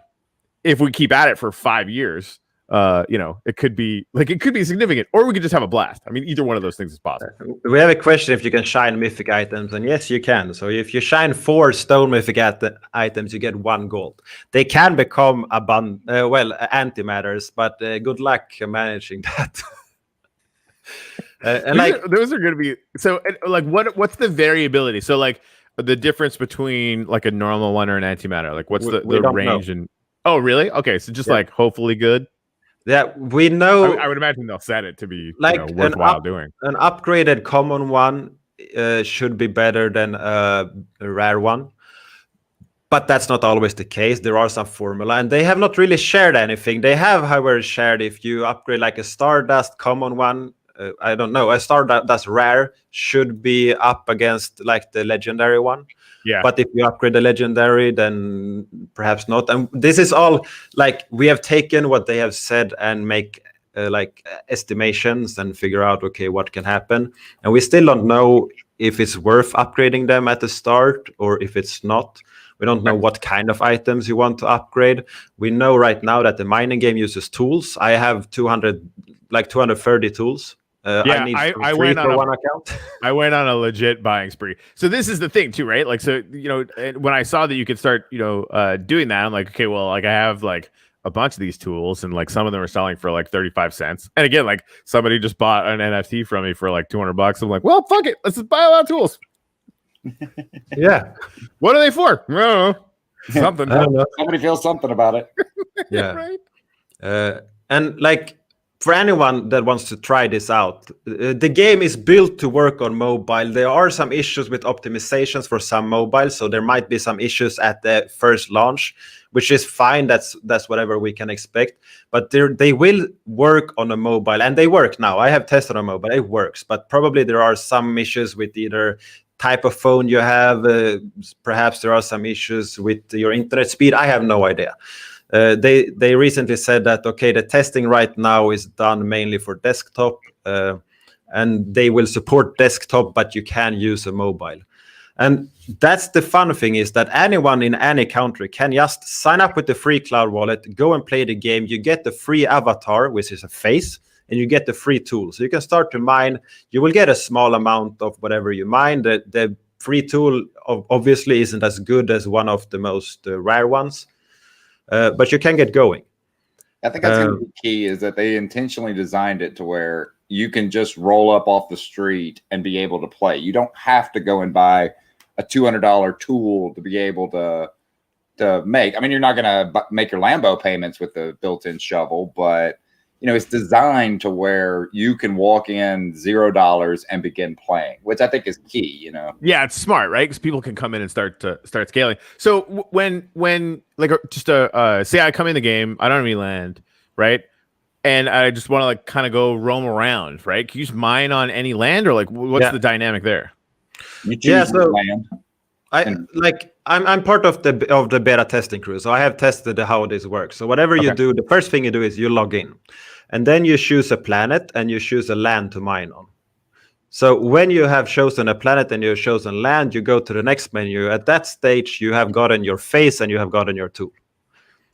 S1: if we keep at it for 5 years, it could be significant, or we could just have a blast. I mean, either one of those things is possible.
S3: We have a question if you can shine mythic items, and yes, you can. So if you shine 4 stone mythic items, you get 1 gold. They can become antimatters, but good luck managing that. And
S1: those are going to be so. Like, what's the variability? So, like, the difference between like a normal one or an antimatter. Like, what's the range? And oh, really? Okay, so just like hopefully good.
S3: Yeah, we know.
S1: I would imagine they'll set it to be
S3: like
S1: worthwhile doing.
S3: An upgraded common one should be better than a rare one, but that's not always the case. There are some formula, and they have not really shared anything. They have, however, shared if you upgrade like a Stardust common one, I don't know, a star that's rare should be up against like the legendary one.
S1: Yeah.
S3: But if you upgrade the legendary, then perhaps not. And this is all like we have taken what they have said and make like estimations and figure out, okay, what can happen. And we still don't know if it's worth upgrading them at the start or if it's not. We don't know what kind of items you want to upgrade. We know right now that the mining game uses tools. I have 230 tools. I need
S1: I went on
S3: one account.
S1: I went on a legit buying spree. So this is the thing too, right? Like, so, you know, when I saw that you could start, you know, doing that, I'm like, okay, well, like I have like a bunch of these tools and like some of them are selling for like 35 cents. And again, like somebody just bought an NFT from me for like $200. I'm like, well, fuck it. Let's just buy a lot of tools.
S3: Yeah.
S1: What are they for? I don't know. Something.
S3: I don't know.
S2: Somebody feels something about it.
S3: Yeah.
S1: Right.
S3: And like for anyone that wants to try this out, the game is built to work on mobile. There are some issues with optimizations for some mobile, so there might be some issues at the first launch, which is fine. That's whatever we can expect. But they will work on a mobile, and they work now. I have tested on mobile; it works. But probably there are some issues with either type of phone you have. Perhaps there are some issues with your internet speed. I have no idea. They recently said that, okay, the testing right now is done mainly for desktop, and they will support desktop, but you can use a mobile. And that's the fun thing, is that anyone in any country can just sign up with the free cloud wallet, go and play the game. You get the free avatar, which is a face, and you get the free tool. So you can start to mine. You will get a small amount of whatever you mine. The free tool obviously isn't as good as one of the most rare ones. But you can get going.
S2: I think that's going to be key, is that they intentionally designed it to where you can just roll up off the street and be able to play. You don't have to go and buy a $200 tool to be able to make. I mean, you're not going to make your Lambo payments with the built-in shovel, but you know, it's designed to where you can walk in $0 and begin playing, which I think is key, you know?
S1: Yeah, it's smart, right? Because people can come in and start scaling. So when like just say I come in the game, I don't have any land, right? And I just want to like kind of go roam around, right? Can you just mine on any land, or like what's the dynamic there?
S2: You choose
S3: so
S2: land.
S3: I'm part of the beta testing crew, so I have tested how this works. So whatever you do, the first thing you do is you log in, and then you choose a planet and you choose a land to mine on. So when you have chosen a planet and you've chosen land, you go to the next menu. At that stage, you have gotten your face and you have gotten your tool.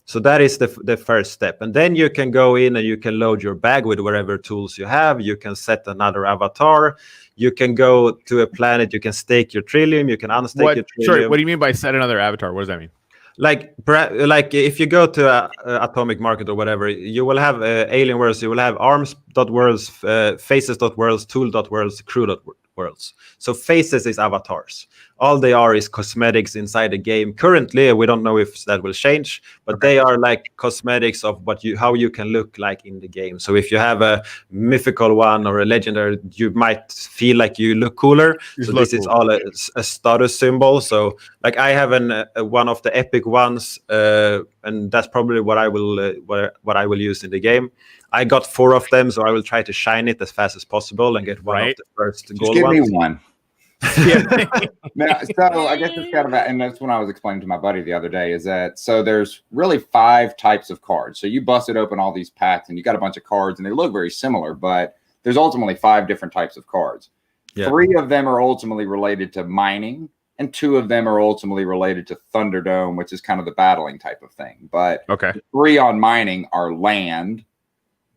S3: So that is the first step. And then you can go in and you can load your bag with whatever tools you have. You can set another avatar. You can go to a planet. You can stake your Trillium. You can unstake your Trillium.
S1: Sorry, what do you mean by set another avatar? What does that mean?
S3: Like if you go to Atomic Market or whatever, you will have AlienWorlds. You will have arms.worlds, faces.worlds, tool.worlds, crew.worlds. So faces is avatars. All they are is cosmetics inside the game. Currently, we don't know if that will change, but they are like cosmetics of how you can look like in the game. So if you have a mythical one or a legendary, you might feel like you look cooler. This is all a status symbol. So like I have one of the epic ones, and that's probably what I will use in the game. I got 4 of them, so I will try to shine it as fast as possible and get one of the first gold
S2: ones.
S3: Give
S2: me one. Now, so I guess it's kind of, and that's when I was explaining to my buddy the other day, is that so there's really 5 types of cards. So you busted open all these packs and you got a bunch of cards and they look very similar, but there's ultimately 5 different types of cards. 3 of them are ultimately related to mining, and 2 of them are ultimately related to Thunderdome, which is kind of the battling type of thing. But 3 on mining are land,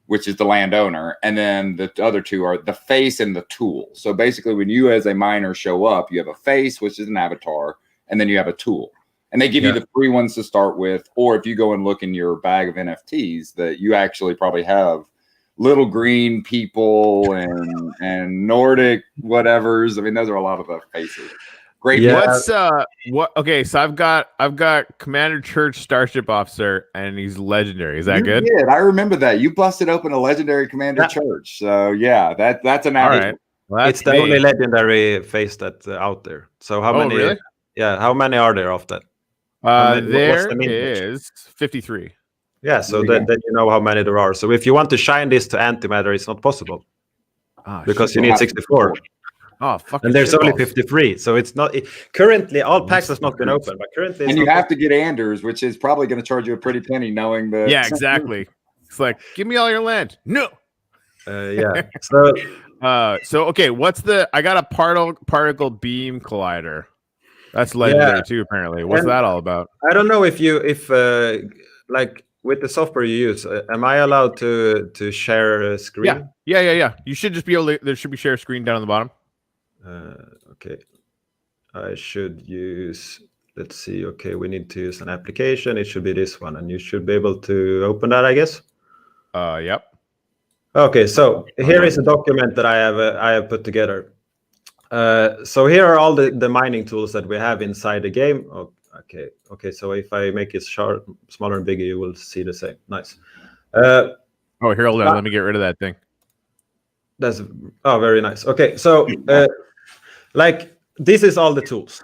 S2: which is the landowner, and then the other 2 are the face and the tool. So basically, when you as a miner show up, you have a face, which is an avatar, and then you have a tool. And they give you the free ones to start with, or if you go and look in your bag of NFTs, that you actually probably have little green people and Nordic whatevers. I mean, those are a lot of the faces. Great.
S1: Okay, so I've got Commander Church Starship Officer, and he's legendary. Is that good?
S2: I remember that. You busted open a legendary Commander Church. So yeah, that's an average.
S1: Right. Well,
S3: it's the only legendary face that's out there. So how many?
S1: Really?
S3: Yeah, how many are there of that?
S1: There is 53.
S3: Yeah, so then you know how many there are. So if you want to shine this to antimatter, it's not possible. because you
S2: shit.
S3: need 64.
S1: Oh, fuck.
S3: And there's only 53, so it's not currently all packs has not been open, but currently
S2: And you have to get Anders, which is probably going to charge you a pretty penny, knowing that.
S1: Yeah, exactly. It's like, give me all your land. No.
S3: yeah.
S1: So okay, I got a particle beam collider. That's legendary too, apparently. What's that all about?
S3: I don't know if like with the software you use, am I allowed to share a screen?
S1: Yeah. You should just be able to. There should be share screen down on the bottom.
S3: Okay, I should use. Let's see. Okay, we need to use an application. It should be this one, and you should be able to open that, I guess.
S1: Yep.
S3: Okay, so here is a document that I have put together. So here are all the mining tools that we have inside the game. Oh, okay. So if I make it smaller and bigger, you will see the same. Nice.
S1: Here, hold on. Let me get rid of that thing.
S3: That's very nice. Okay, so like this is all the tools,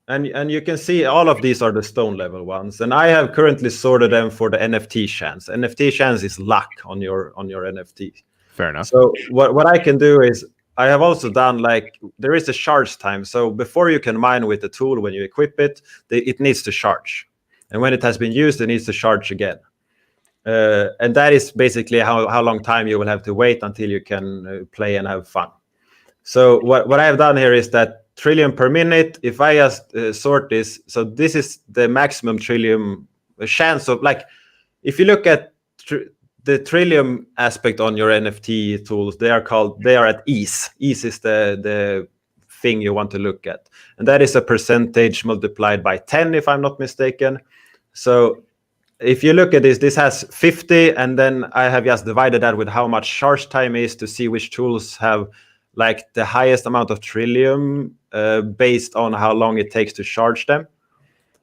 S3: and you can see all of these are the stone level ones, and I have currently sorted them for the NFT chance. NFT chance is luck on your NFT.
S1: Fair enough.
S3: So what I can do is I have also done there is a charge time. So before you can mine with the tool, when you equip it, it needs to charge, and when it has been used, it needs to charge again. And that is basically how long time you will have to wait until you can play and have fun. So what I have done here is that trillium per minute. If I just sort this, so this is the maximum trillium chance of, like, if you look at the trillium aspect on your NFT tools, they are at ease. Ease is the thing you want to look at, and that is a percentage multiplied by 10, if I'm not mistaken. So if you look at this has 50, and then I have just divided that with how much charge time is to see which tools have like the highest amount of trillium based on how long it takes to charge them.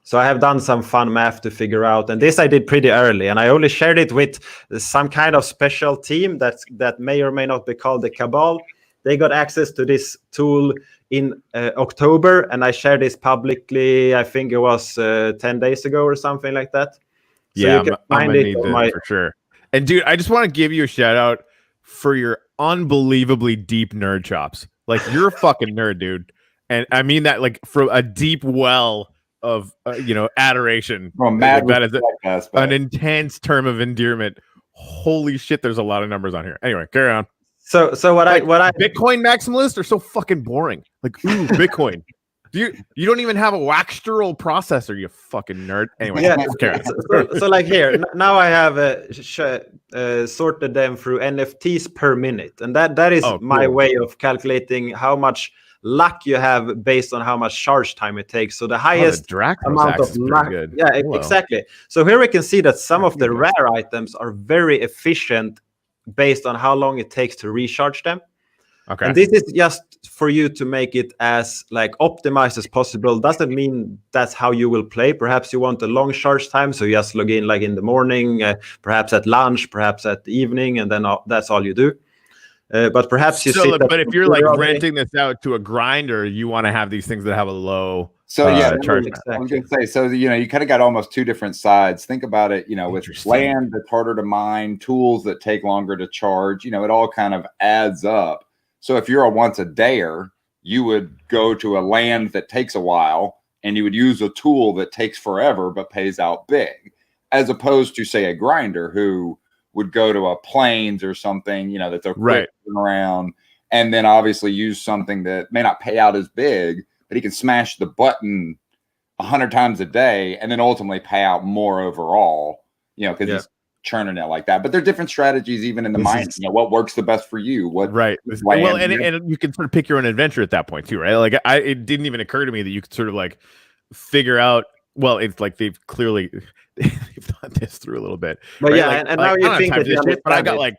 S3: So I have done some fun math to figure out, and this I did pretty early, and I only shared it with some kind of special team that may or may not be called the Cabal. They got access to this tool in October, and I shared this publicly. I think it was 10 days ago or something like that. So
S1: yeah,
S3: you can
S1: I'm
S3: find
S1: gonna
S3: it
S1: need
S3: on
S1: this for sure. And dude, I just want to give you a shout out for your unbelievably deep nerd chops. Like, you're a fucking nerd, dude, and I mean that like from a deep well of adoration.
S2: Mad
S1: that is an intense term of endearment. Holy shit, there's a lot of numbers on here. Anyway, carry on.
S3: So what I
S1: Bitcoin maximalists are so fucking boring. Like, ooh, Bitcoin. You don't even have a Waxteral processor, you fucking nerd. Anyway,
S3: yeah.
S1: Carry on.
S3: So like here now I have sorted them through NFTs per minute, and that is my way of calculating how much luck you have based on how much charge time it takes. So the highest amount of luck. Yeah, exactly. So here we can see that some of the rare items are very efficient based on how long it takes to recharge them.
S1: Okay.
S3: And this is just for you to make it as like optimized as possible. Doesn't mean that's how you will play. Perhaps you want a long charge time, so you just log in like in the morning, perhaps at lunch, perhaps at the evening, and then that's all you do. But perhaps you see.
S1: But if you're like renting this out to a grinder, you want to have these things that have a low.
S2: So
S1: charge.
S2: I was going to say, so you kind of got almost two different sides. Think about it, with land that's harder to mine, tools that take longer to charge. It all kind of adds up. So if you're a once a dayer, you would go to a land that takes a while, and you would use a tool that takes forever but pays out big, as opposed to, say, a grinder who would go to a plains or something, that they're quick around, and then obviously use something that may not pay out as big, but he can smash the button 100 times a day and then ultimately pay out more overall, because he's churning it like that. But there are different strategies even in the mining. What works the best for you?
S1: And you can sort of pick your own adventure at that point too, right? Like, it didn't even occur to me that you could sort of like figure out. Well, it's like they've thought this through a little bit.
S3: But
S1: right?
S3: and now you think that
S1: but I got like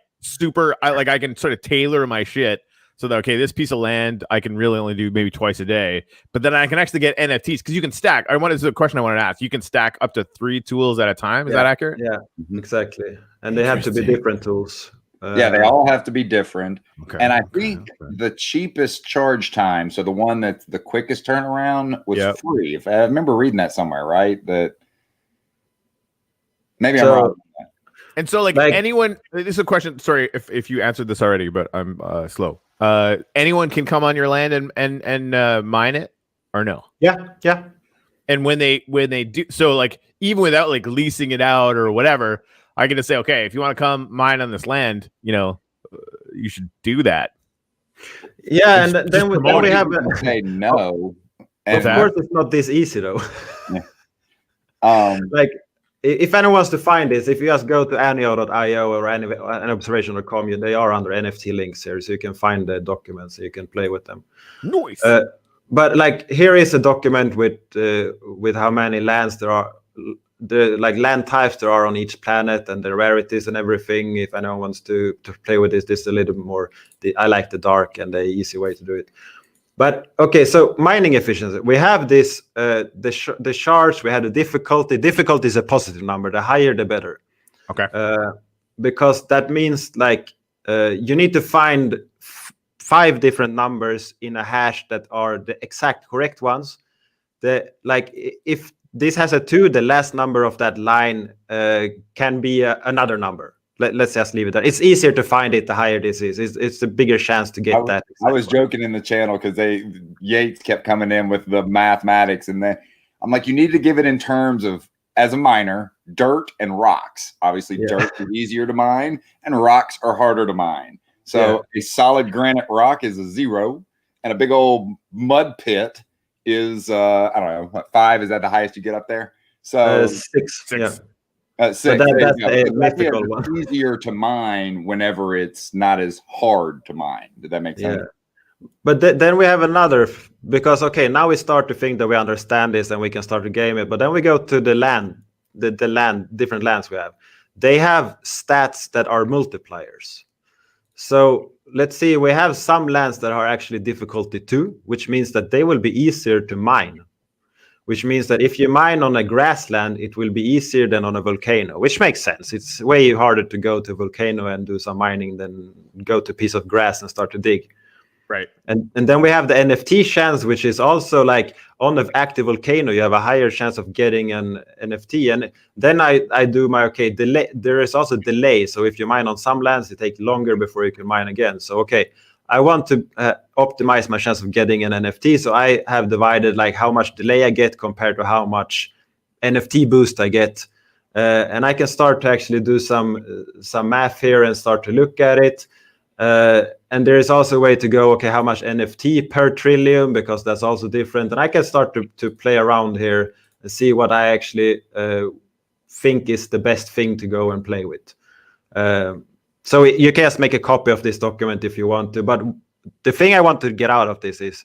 S1: I can sort of tailor my shit so that, okay, this piece of land I can really only do maybe twice a day, but then I can actually get NFTs because you can stack. This is a question I wanted to ask. You can stack up to 3 tools at a time. Is that accurate?
S3: Yeah, exactly. And they have to be different tools.
S2: They all have to be different. Okay. And I think the cheapest charge time, so the one that's the quickest turnaround, was free. If I remember reading that somewhere, right? That maybe I'm wrong.
S1: And so, like anyone, this is a question. Sorry if you answered this already, but I'm slow. anyone can come on your land and mine it, or no?
S3: Yeah.
S1: And when they do, so like even without like leasing it out or whatever, I get to say, okay, if you want to come mine on this land, you should do that.
S3: Yeah,
S1: Just-
S3: and
S1: just
S3: then
S1: promote
S3: we
S1: it.
S3: have.
S2: say no.
S3: Of
S2: And
S3: course, it's not this easy though.
S2: um,
S3: Like, if anyone wants to find this, if you just go to anio.io or an observation.com, they are under NFT links here, so you can find the documents, so you can play with them.
S1: Nice.
S3: But like, here is a document with how many lands there are, the like land types there are on each planet, and the rarities and everything. If anyone wants to play with this is a little bit more. I like the dark and the easy way to do it. But okay, so mining efficiency. We have this the shards. We have the difficulty. Difficulty is a positive number. The higher, the better.
S1: Okay.
S3: Because that means like you need to find 5 different numbers in a hash that are the exact correct ones. If this has a 2, the last number of that line can be another number. Let's just leave it there. It's easier to find it the higher this is. It's a bigger chance to get that.
S2: I was joking in the channel because Yates kept coming in with the mathematics, and then I'm like, you need to give it in terms of, as a miner, dirt and rocks. Obviously, dirt is easier to mine, and rocks are harder to mine. So a solid granite rock is a 0, and a big old mud pit is I don't know, what, 5? Is that the highest you get up there? So
S3: 6. Yeah.
S2: 6.
S3: But that's a mythical one.
S2: It's easier to mine whenever it's not as hard to mine. Did that make sense?
S3: Yeah. But then we have another, because okay, now we start to think that we understand this and we can start to game it. But then we go to the land, the land, different lands we have. They have stats that are multipliers. So let's see, we have some lands that are actually difficulty 2, which means that they will be easier to mine. Which means that if you mine on a grassland, it will be easier than on a volcano, which makes sense. It's way harder to go to a volcano and do some mining than go to a piece of grass and start to dig.
S1: Right.
S3: And then we have the NFT chance, which is also like on an active volcano, you have a higher chance of getting an NFT. And then I do my, delay. There is also delay. So if you mine on some lands, it takes longer before you can mine again. So, okay, I want to optimize my chance of getting an NFT. So I have divided like how much delay I get compared to how much NFT boost I get. And I can start to actually do some math here and start to look at it. And there is also a way to go, okay, how much NFT per trillium, because that's also different. And I can start to play around here and see what I actually think is the best thing to go and play with. So you can just make a copy of this document if you want to. But the thing I want to get out of this is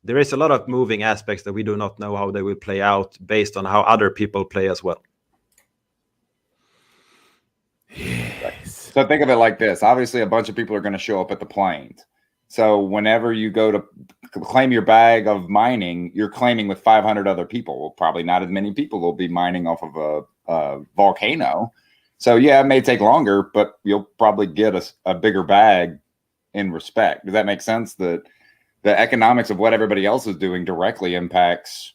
S3: there is a lot of moving aspects that we do not know how they will play out based on how other people play as well.
S1: Yes.
S2: So think of it like this. Obviously, a bunch of people are going to show up at the plains. So whenever you go to claim your bag of mining, you're claiming with 500 other people. Well, probably not as many people will be mining off of a volcano. So yeah, it may take longer, but you'll probably get a bigger bag in respect. Does that make sense? That the economics of what everybody else is doing directly impacts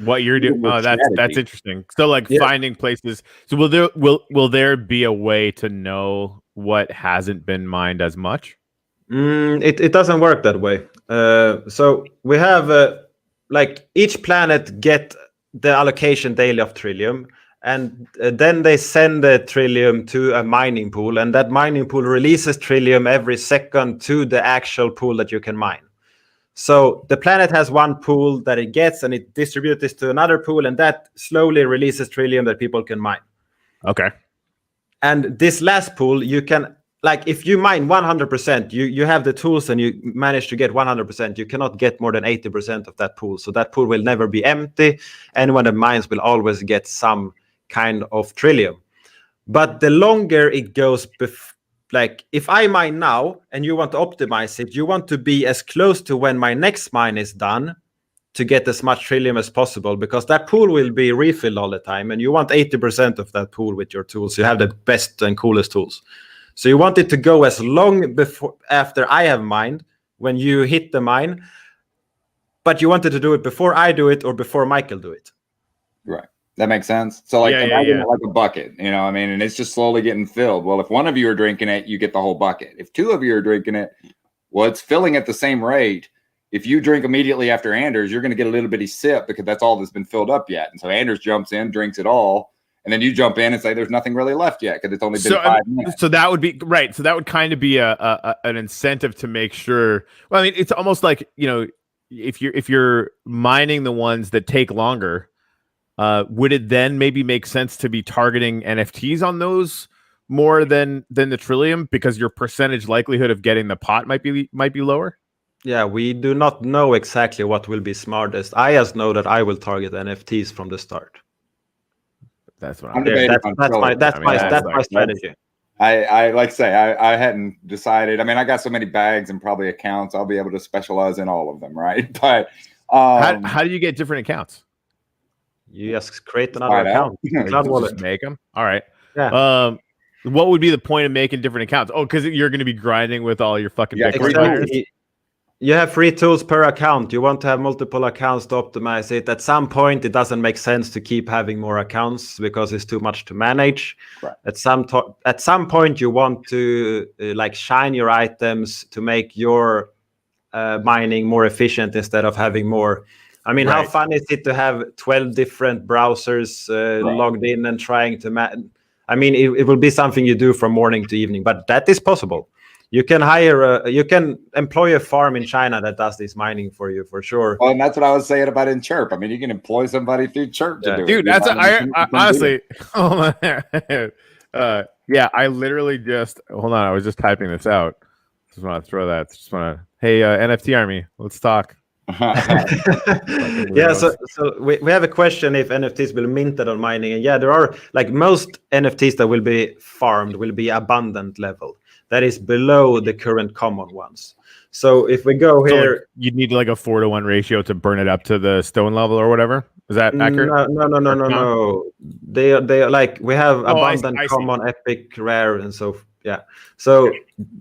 S1: what you're doing. Oh, that's interesting. So like finding places. So will there be a way to know what hasn't been mined as much?
S3: It doesn't work that way. So we have like each planet get the allocation daily of Trillium. And then they send the Trillium to a mining pool, and that mining pool releases Trillium every second to the actual pool that you can mine. So the planet has one pool that it gets, and it distributes this to another pool, and that slowly releases Trillium that people can mine.
S1: Okay.
S3: And this last pool, you can, like, if you mine 100%, you have the tools and you manage to get 100%, you cannot get more than 80% of that pool. So that pool will never be empty. Anyone that mines will always get some kind of Trillium. But the longer it goes, like if I mine now and you want to optimize it, you want to be as close to when my next mine is done to get as much Trillium as possible, because that pool will be refilled all the time, and you want 80% of that pool with your tools. You have the best and coolest tools. So you want it to go as long before after I have mined when you hit the mine, but you wanted to do it before I do it or before Michael do it.
S2: Right. That makes sense. So like imagine it like a bucket, you know what I mean? And it's just slowly getting filled. Well, if one of you are drinking it, you get the whole bucket. If two of you are drinking it, Well, it's filling at the same rate. If you drink immediately after Anders, you're going to get a little bitty sip because that's all that's been filled up yet. And so Anders jumps in, drinks it all, and then you jump in and say there's nothing really left yet because it's only been 5 minutes.
S1: So that would be right. So that would kind of be an incentive to make sure. Well, I mean, it's almost like, you know, if you're mining the ones that take longer, would it then maybe make sense to be targeting NFTs on those more than the Trillium because your percentage likelihood of getting the pot might be lower?
S3: Yeah, we do not know exactly what will be smartest. I just know that I will target NFTs from the start.
S1: That's what
S2: I'm
S1: I'm
S2: debating.
S3: That's my strategy.
S2: I like to say I hadn't decided. I mean, I got so many bags and probably accounts. I'll be able to specialize in all of them, right? But
S1: how do you get different accounts?
S3: You just create another account. Cloud wallet.
S1: Just make them. All right.
S3: Yeah.
S1: What would be the point of making different accounts? Oh, because you're going to be grinding with all your fucking Bitcoin miners?
S3: Exactly. You have free tools per account. You want to have multiple accounts to optimize it. At some point, it doesn't make sense to keep having more accounts because it's too much to manage.
S2: Right.
S3: At some point, you want to like shine your items to make your mining more efficient instead of having more. I mean, how fun is it to have 12 different browsers logged in and trying to I mean, it will be something you do from morning to evening, but that is possible. You can you can employ a farm in China that does this mining for you for sure.
S2: Well, and that's what I was saying about in Chirp. I mean, you can employ somebody through Chirp to do it.
S1: Dude, that's I honestly. Oh man. Yeah, I literally just hold on. I was just typing this out. Just want to throw that. Just want to. Hey, NFT Army, let's talk.
S3: Yeah, so we have a question if NFTs will be minted on mining, and yeah, there are like most NFTs that will be farmed will be abundant level. That is below the current common ones. So if we go here,
S1: like, you'd need like a 4-to-1 ratio to burn it up to the stone level or whatever. Is that accurate?
S3: No. They are like we have abundant, common, epic, rare, and so yeah. So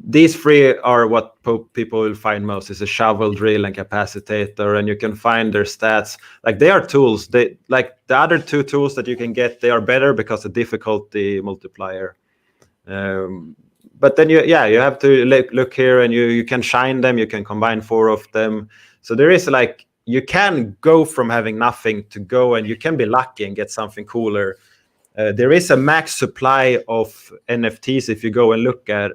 S3: these three are what people will find most: is a shovel, drill, and capacitator, and you can find their stats. Like they are tools. They like the other two tools that you can get. They are better because the difficulty multiplier. But then you have to look here, and you can shine them. You can combine 4 of them. So there is like you can go from having nothing to go, and you can be lucky and get something cooler. There is a max supply of NFTs if you go and look at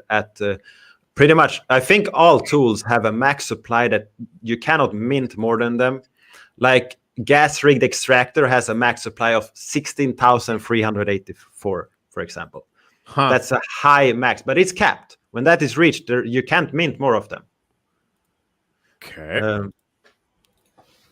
S3: pretty much. I think all tools have a max supply that you cannot mint more than them. Like Gas Rigged Extractor has a max supply of 16,384, for example. That's a high max, but it's capped. When that is reached, you can't mint more of them.
S1: Okay.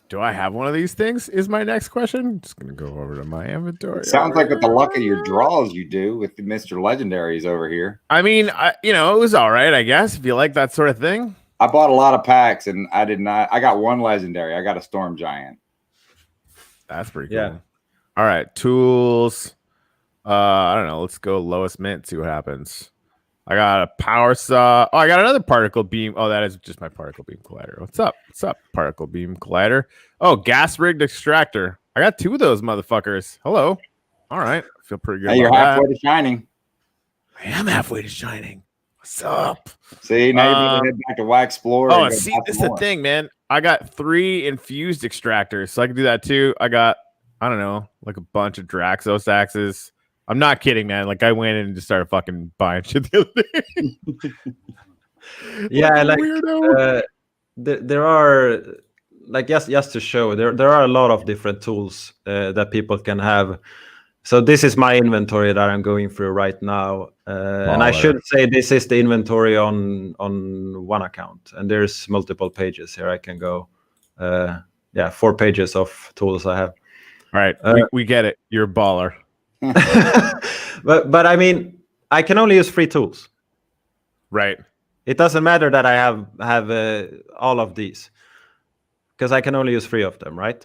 S1: Do I have one of these things? Is my next question. Just gonna go over to my inventory.
S2: Sounds like with the luck of your draws, you do with the Mr. Legendaries over here.
S1: I mean, it was all right, I guess. If you like that sort of thing.
S2: I bought a lot of packs, and I did not. I got one legendary. I got a Storm Giant.
S1: That's pretty cool. Yeah. All right, tools. I don't know. Let's go lowest mint. See what happens. I got a power saw. Oh, I got another particle beam. Oh, that is just my particle beam collider. What's up? Particle beam collider. Oh, gas rigged extractor. I got 2 of those motherfuckers. Hello. All right. I feel pretty good.
S2: Hey, you're halfway to shining.
S1: I am halfway to shining. What's up?
S2: See, now you're going to head back to Wax Explorer.
S1: Oh, see, this is the thing, man. I got 3 infused extractors, so I can do that too. I got, I don't know, like a bunch of Draxos axes. I'm not kidding, man. Like I went in and just started fucking buying shit the other day.
S3: Yeah, like there are like just to show there are a lot of different tools that people can have. So this is my inventory that I'm going through right now, and I should say this is the inventory on one account, and there's multiple pages here. I can go, 4 pages of tools I have.
S1: All right, we get it. You're a baller.
S3: but I mean, I can only use free tools.
S1: Right.
S3: It doesn't matter that I have all of these because I can only use 3 of them, right?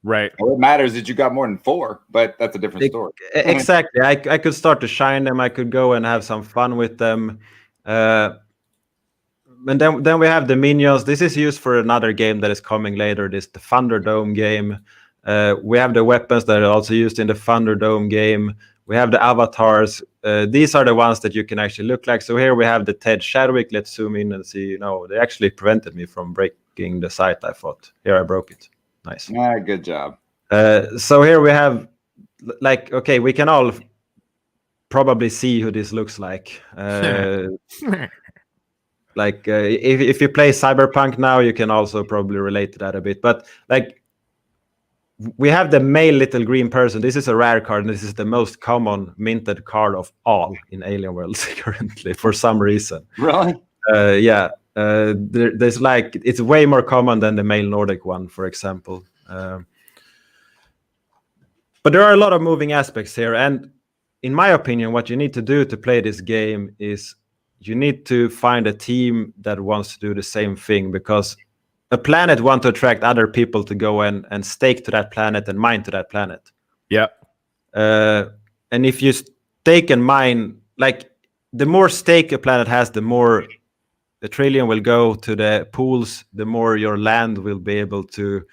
S1: Right.
S2: What matters is you got more than 4, but that's a different story.
S3: Exactly. I could start to shine them. I could go and have some fun with them. And then we have the minions. This is used for another game that is coming later. This the Thunderdome game. We have the weapons that are also used in the Thunderdome game. We have the avatars. These are the ones that you can actually look like. So here we have the Ted Chadwick. Let's zoom in and see. No, they actually prevented me from breaking the site, I thought. Here I broke it. Nice.
S2: Yeah, good job.
S3: So here we have, like, okay, we can all probably see who this looks like. Like if you play Cyberpunk now, you can also probably relate to that a bit. But like, we have the male little green person. This is a rare card, and this is the most common minted card of all in AlienWorlds currently for some reason.
S2: Really?
S3: Yeah. There's like, it's way more common than the male Nordic one, for example. But there are a lot of moving aspects here, and in my opinion, what you need to do to play this game is you need to find a team that wants to do the same thing, because a planet wants to attract other people to go and stake to that planet and mine to that planet.
S1: Yeah.
S3: And if you stake and mine, like, the more stake a planet has, the more the trillion will go to the pools, the more your land will be able to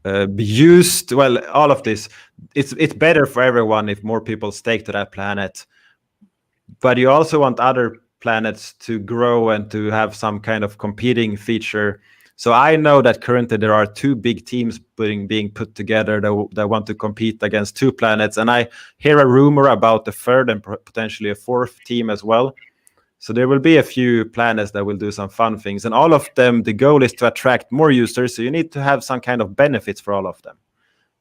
S3: be used. Well, all of this, it's better for everyone if more people stake to that planet. But you also want other planets to grow and to have some kind of competing feature. So I know that currently there are 2 big teams being put together that want to compete against 2 planets. And I hear a rumor about the 3rd and potentially a 4th team as well. So there will be a few planets that will do some fun things. And all of them, the goal is to attract more users. So you need to have some kind of benefits for all of them,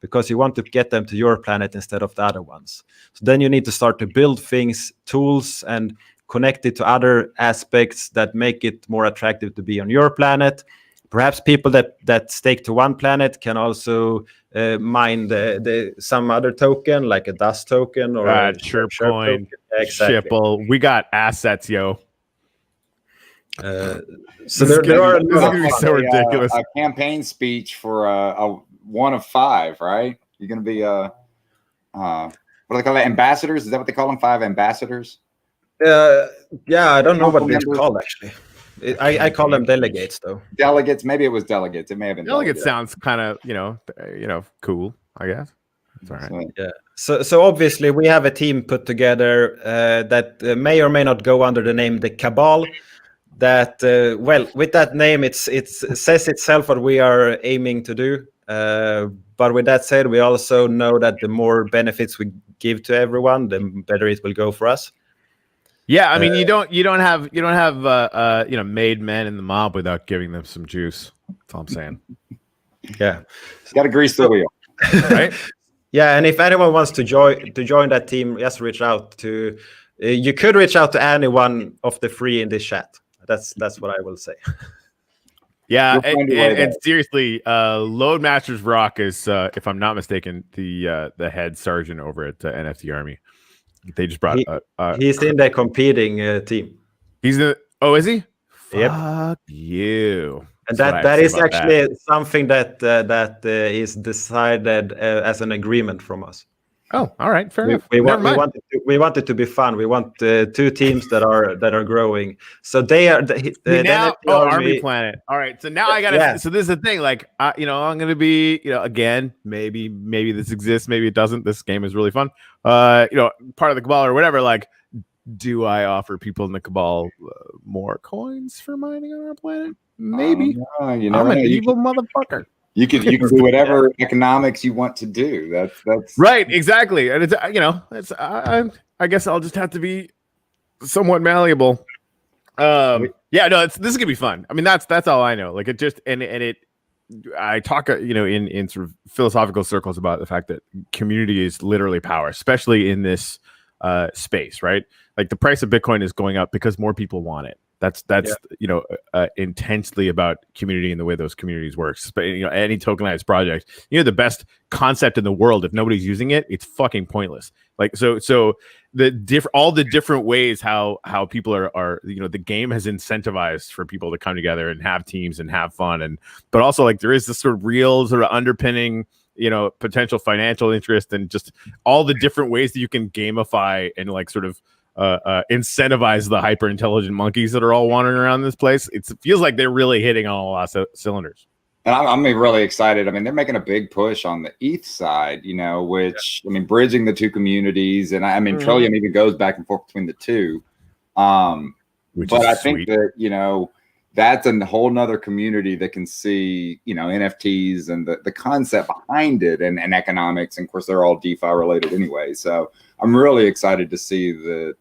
S3: because you want to get them to your planet instead of the other ones. So then you need to start to build things, tools, and connect it to other aspects that make it more attractive to be on your planet. Perhaps people that stake to one planet can also mine the some other token, like a dust token or a
S1: Chirp coin,
S3: exactly.
S1: Shipple. We got assets, yo.
S3: So there are.
S1: This is gonna be so ridiculous.
S2: A campaign speech for a 1 of 5, right? You're gonna be what do they call it? Ambassadors? Is that what they call them? 5 ambassadors?
S3: Yeah, I don't know what they're called actually. I call them delegates, though.
S2: Delegates, maybe it was delegates. It may have been
S1: delegates. Sounds kind of cool, I guess. It's all right.
S3: Yeah. So obviously we have a team put together that may or may not go under the name the Cabal. That well, with that name, it says itself what we are aiming to do. But with that said, we also know that the more benefits we give to everyone, the better it will go for us.
S1: Yeah, I mean, you don't have made men in the mob without giving them some juice. That's all I'm saying.
S3: Yeah,
S2: got to grease the wheel,
S1: right?
S3: Yeah, and if anyone wants to join that team, just reach out to. You could reach out to anyone of the 3 in this chat. That's what I will say.
S1: Yeah, and seriously, Loadmasters Rock is, if I'm not mistaken, the head sergeant over at NFT Army. They just brought.
S3: He's in the competing team.
S1: He's in. Oh, is he?
S3: Yep.
S1: Fuck you.
S3: And that is actually something that is decided as an agreement from us.
S1: Oh, all right, fair enough.
S3: We want it to be fun. We want 2 teams that are growing. So they are
S1: now Army Planet. All right, so now I gotta. Yeah. So this is the thing. Like, I'm gonna be. Again, maybe this exists, maybe it doesn't. This game is really fun. Part of the Cabal or whatever. Like, do I offer people in the Cabal more coins for mining on our planet? Maybe. I'm an evil motherfucker.
S2: You can do whatever economics you want to do. That's
S1: right, exactly. And it's I guess I'll just have to be somewhat malleable. This is gonna be fun. I mean, that's all I know. Like, it just I talk in sort of philosophical circles about the fact that community is literally power, especially in this space, right? Like, the price of Bitcoin is going up because more people want it. That's intensely about community and the way those communities work. But any tokenized project, the best concept in the world, if nobody's using it, it's fucking pointless. Like, so all the different ways how people are the game has incentivized for people to come together and have teams and have fun, but also, like, there is this sort of real sort of underpinning potential financial interest, and just all the different ways that you can gamify and, like, sort of incentivize the hyper intelligent monkeys that are all wandering around this place. It feels like they're really hitting on a lot of cylinders.
S2: And I'm really excited. I mean, they're making a big push on the ETH side, which, I mean, bridging the two communities. And I mean, Trillium even goes back and forth between the two.
S1: Which
S2: but
S1: is
S2: I
S1: sweet.
S2: think that, that's a whole nother community that can see, NFTs and the concept behind it and economics. And of course, they're all DeFi related anyway. So I'm really excited to see that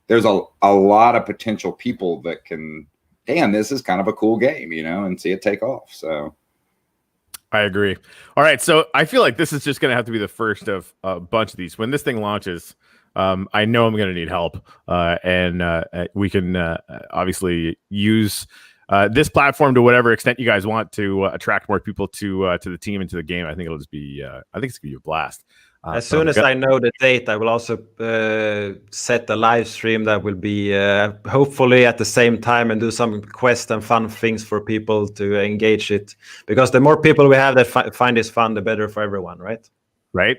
S2: there's a lot of potential people that can, damn, this is kind of a cool game, and see it take off. So
S1: I agree. All right, so I feel like this is just going to have to be the first of a bunch of these. When this thing launches, I know I'm going to need help, and we can obviously use this platform to whatever extent you guys want to attract more people to the team and to the game. I think it'll just be, I think it's going to be a blast.
S3: As soon as I know the date, I will also set a live stream that will be hopefully at the same time and do some quests and fun things for people to engage it. Because the more people we have that find this fun, the better for everyone, right?
S1: Right.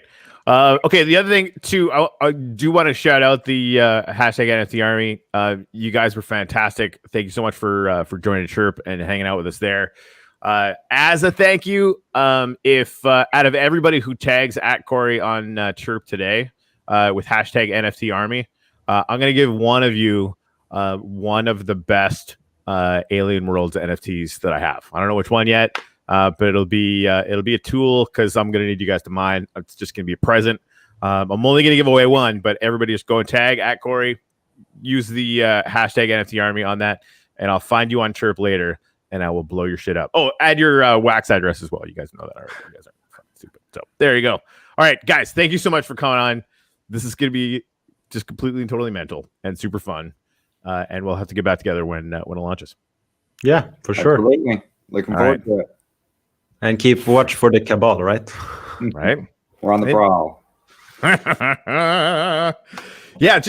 S1: Okay. The other thing too, I do want to shout out the hashtag NFT Army. You guys were fantastic. Thank you so much for joining Chirp and hanging out with us there. As a thank you, if out of everybody who tags at Corey on Chirp today with hashtag NFT Army, I'm going to give one of you one of the best AlienWorlds NFTs that I have. I don't know which one yet, but it'll be a tool because I'm going to need you guys to mine. It's just going to be a present. I'm only going to give away one, but everybody just go and tag at Corey. Use the hashtag NFT Army on that, and I'll find you on Chirp later. And I will blow your shit up. Oh, add your wax address as well. You guys know that already. You guys are fucking stupid. So there you go. All right, guys. Thank you so much for coming on. This is going to be just completely and totally mental and super fun. And we'll have to get back together when it launches.
S3: Yeah, for sure.
S2: Absolutely. Looking forward to it.
S3: And keep watch for the cabal, right?
S1: Right.
S2: We're on the prowl.
S1: Yeah.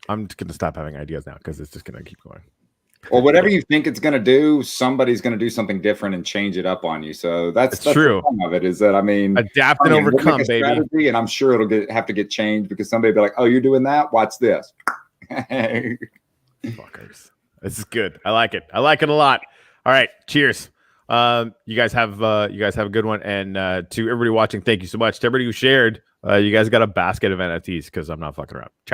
S1: I'm just going to stop having ideas now because it's just going to keep going.
S2: Well, whatever you think it's going to do, somebody's going to do something different and change it up on you. So that's
S1: true.
S2: The fun of it is that, I mean,
S1: adapt and overcome,
S2: baby. And I'm sure it'll have to get changed because somebody will be like, oh, you're doing that? Watch this.
S1: Fuckers. This is good. I like it. I like it a lot. All right. Cheers. You guys have a good one. And to everybody watching, thank you so much. To everybody who shared, you guys got a basket of NFTs because I'm not fucking around. Ciao.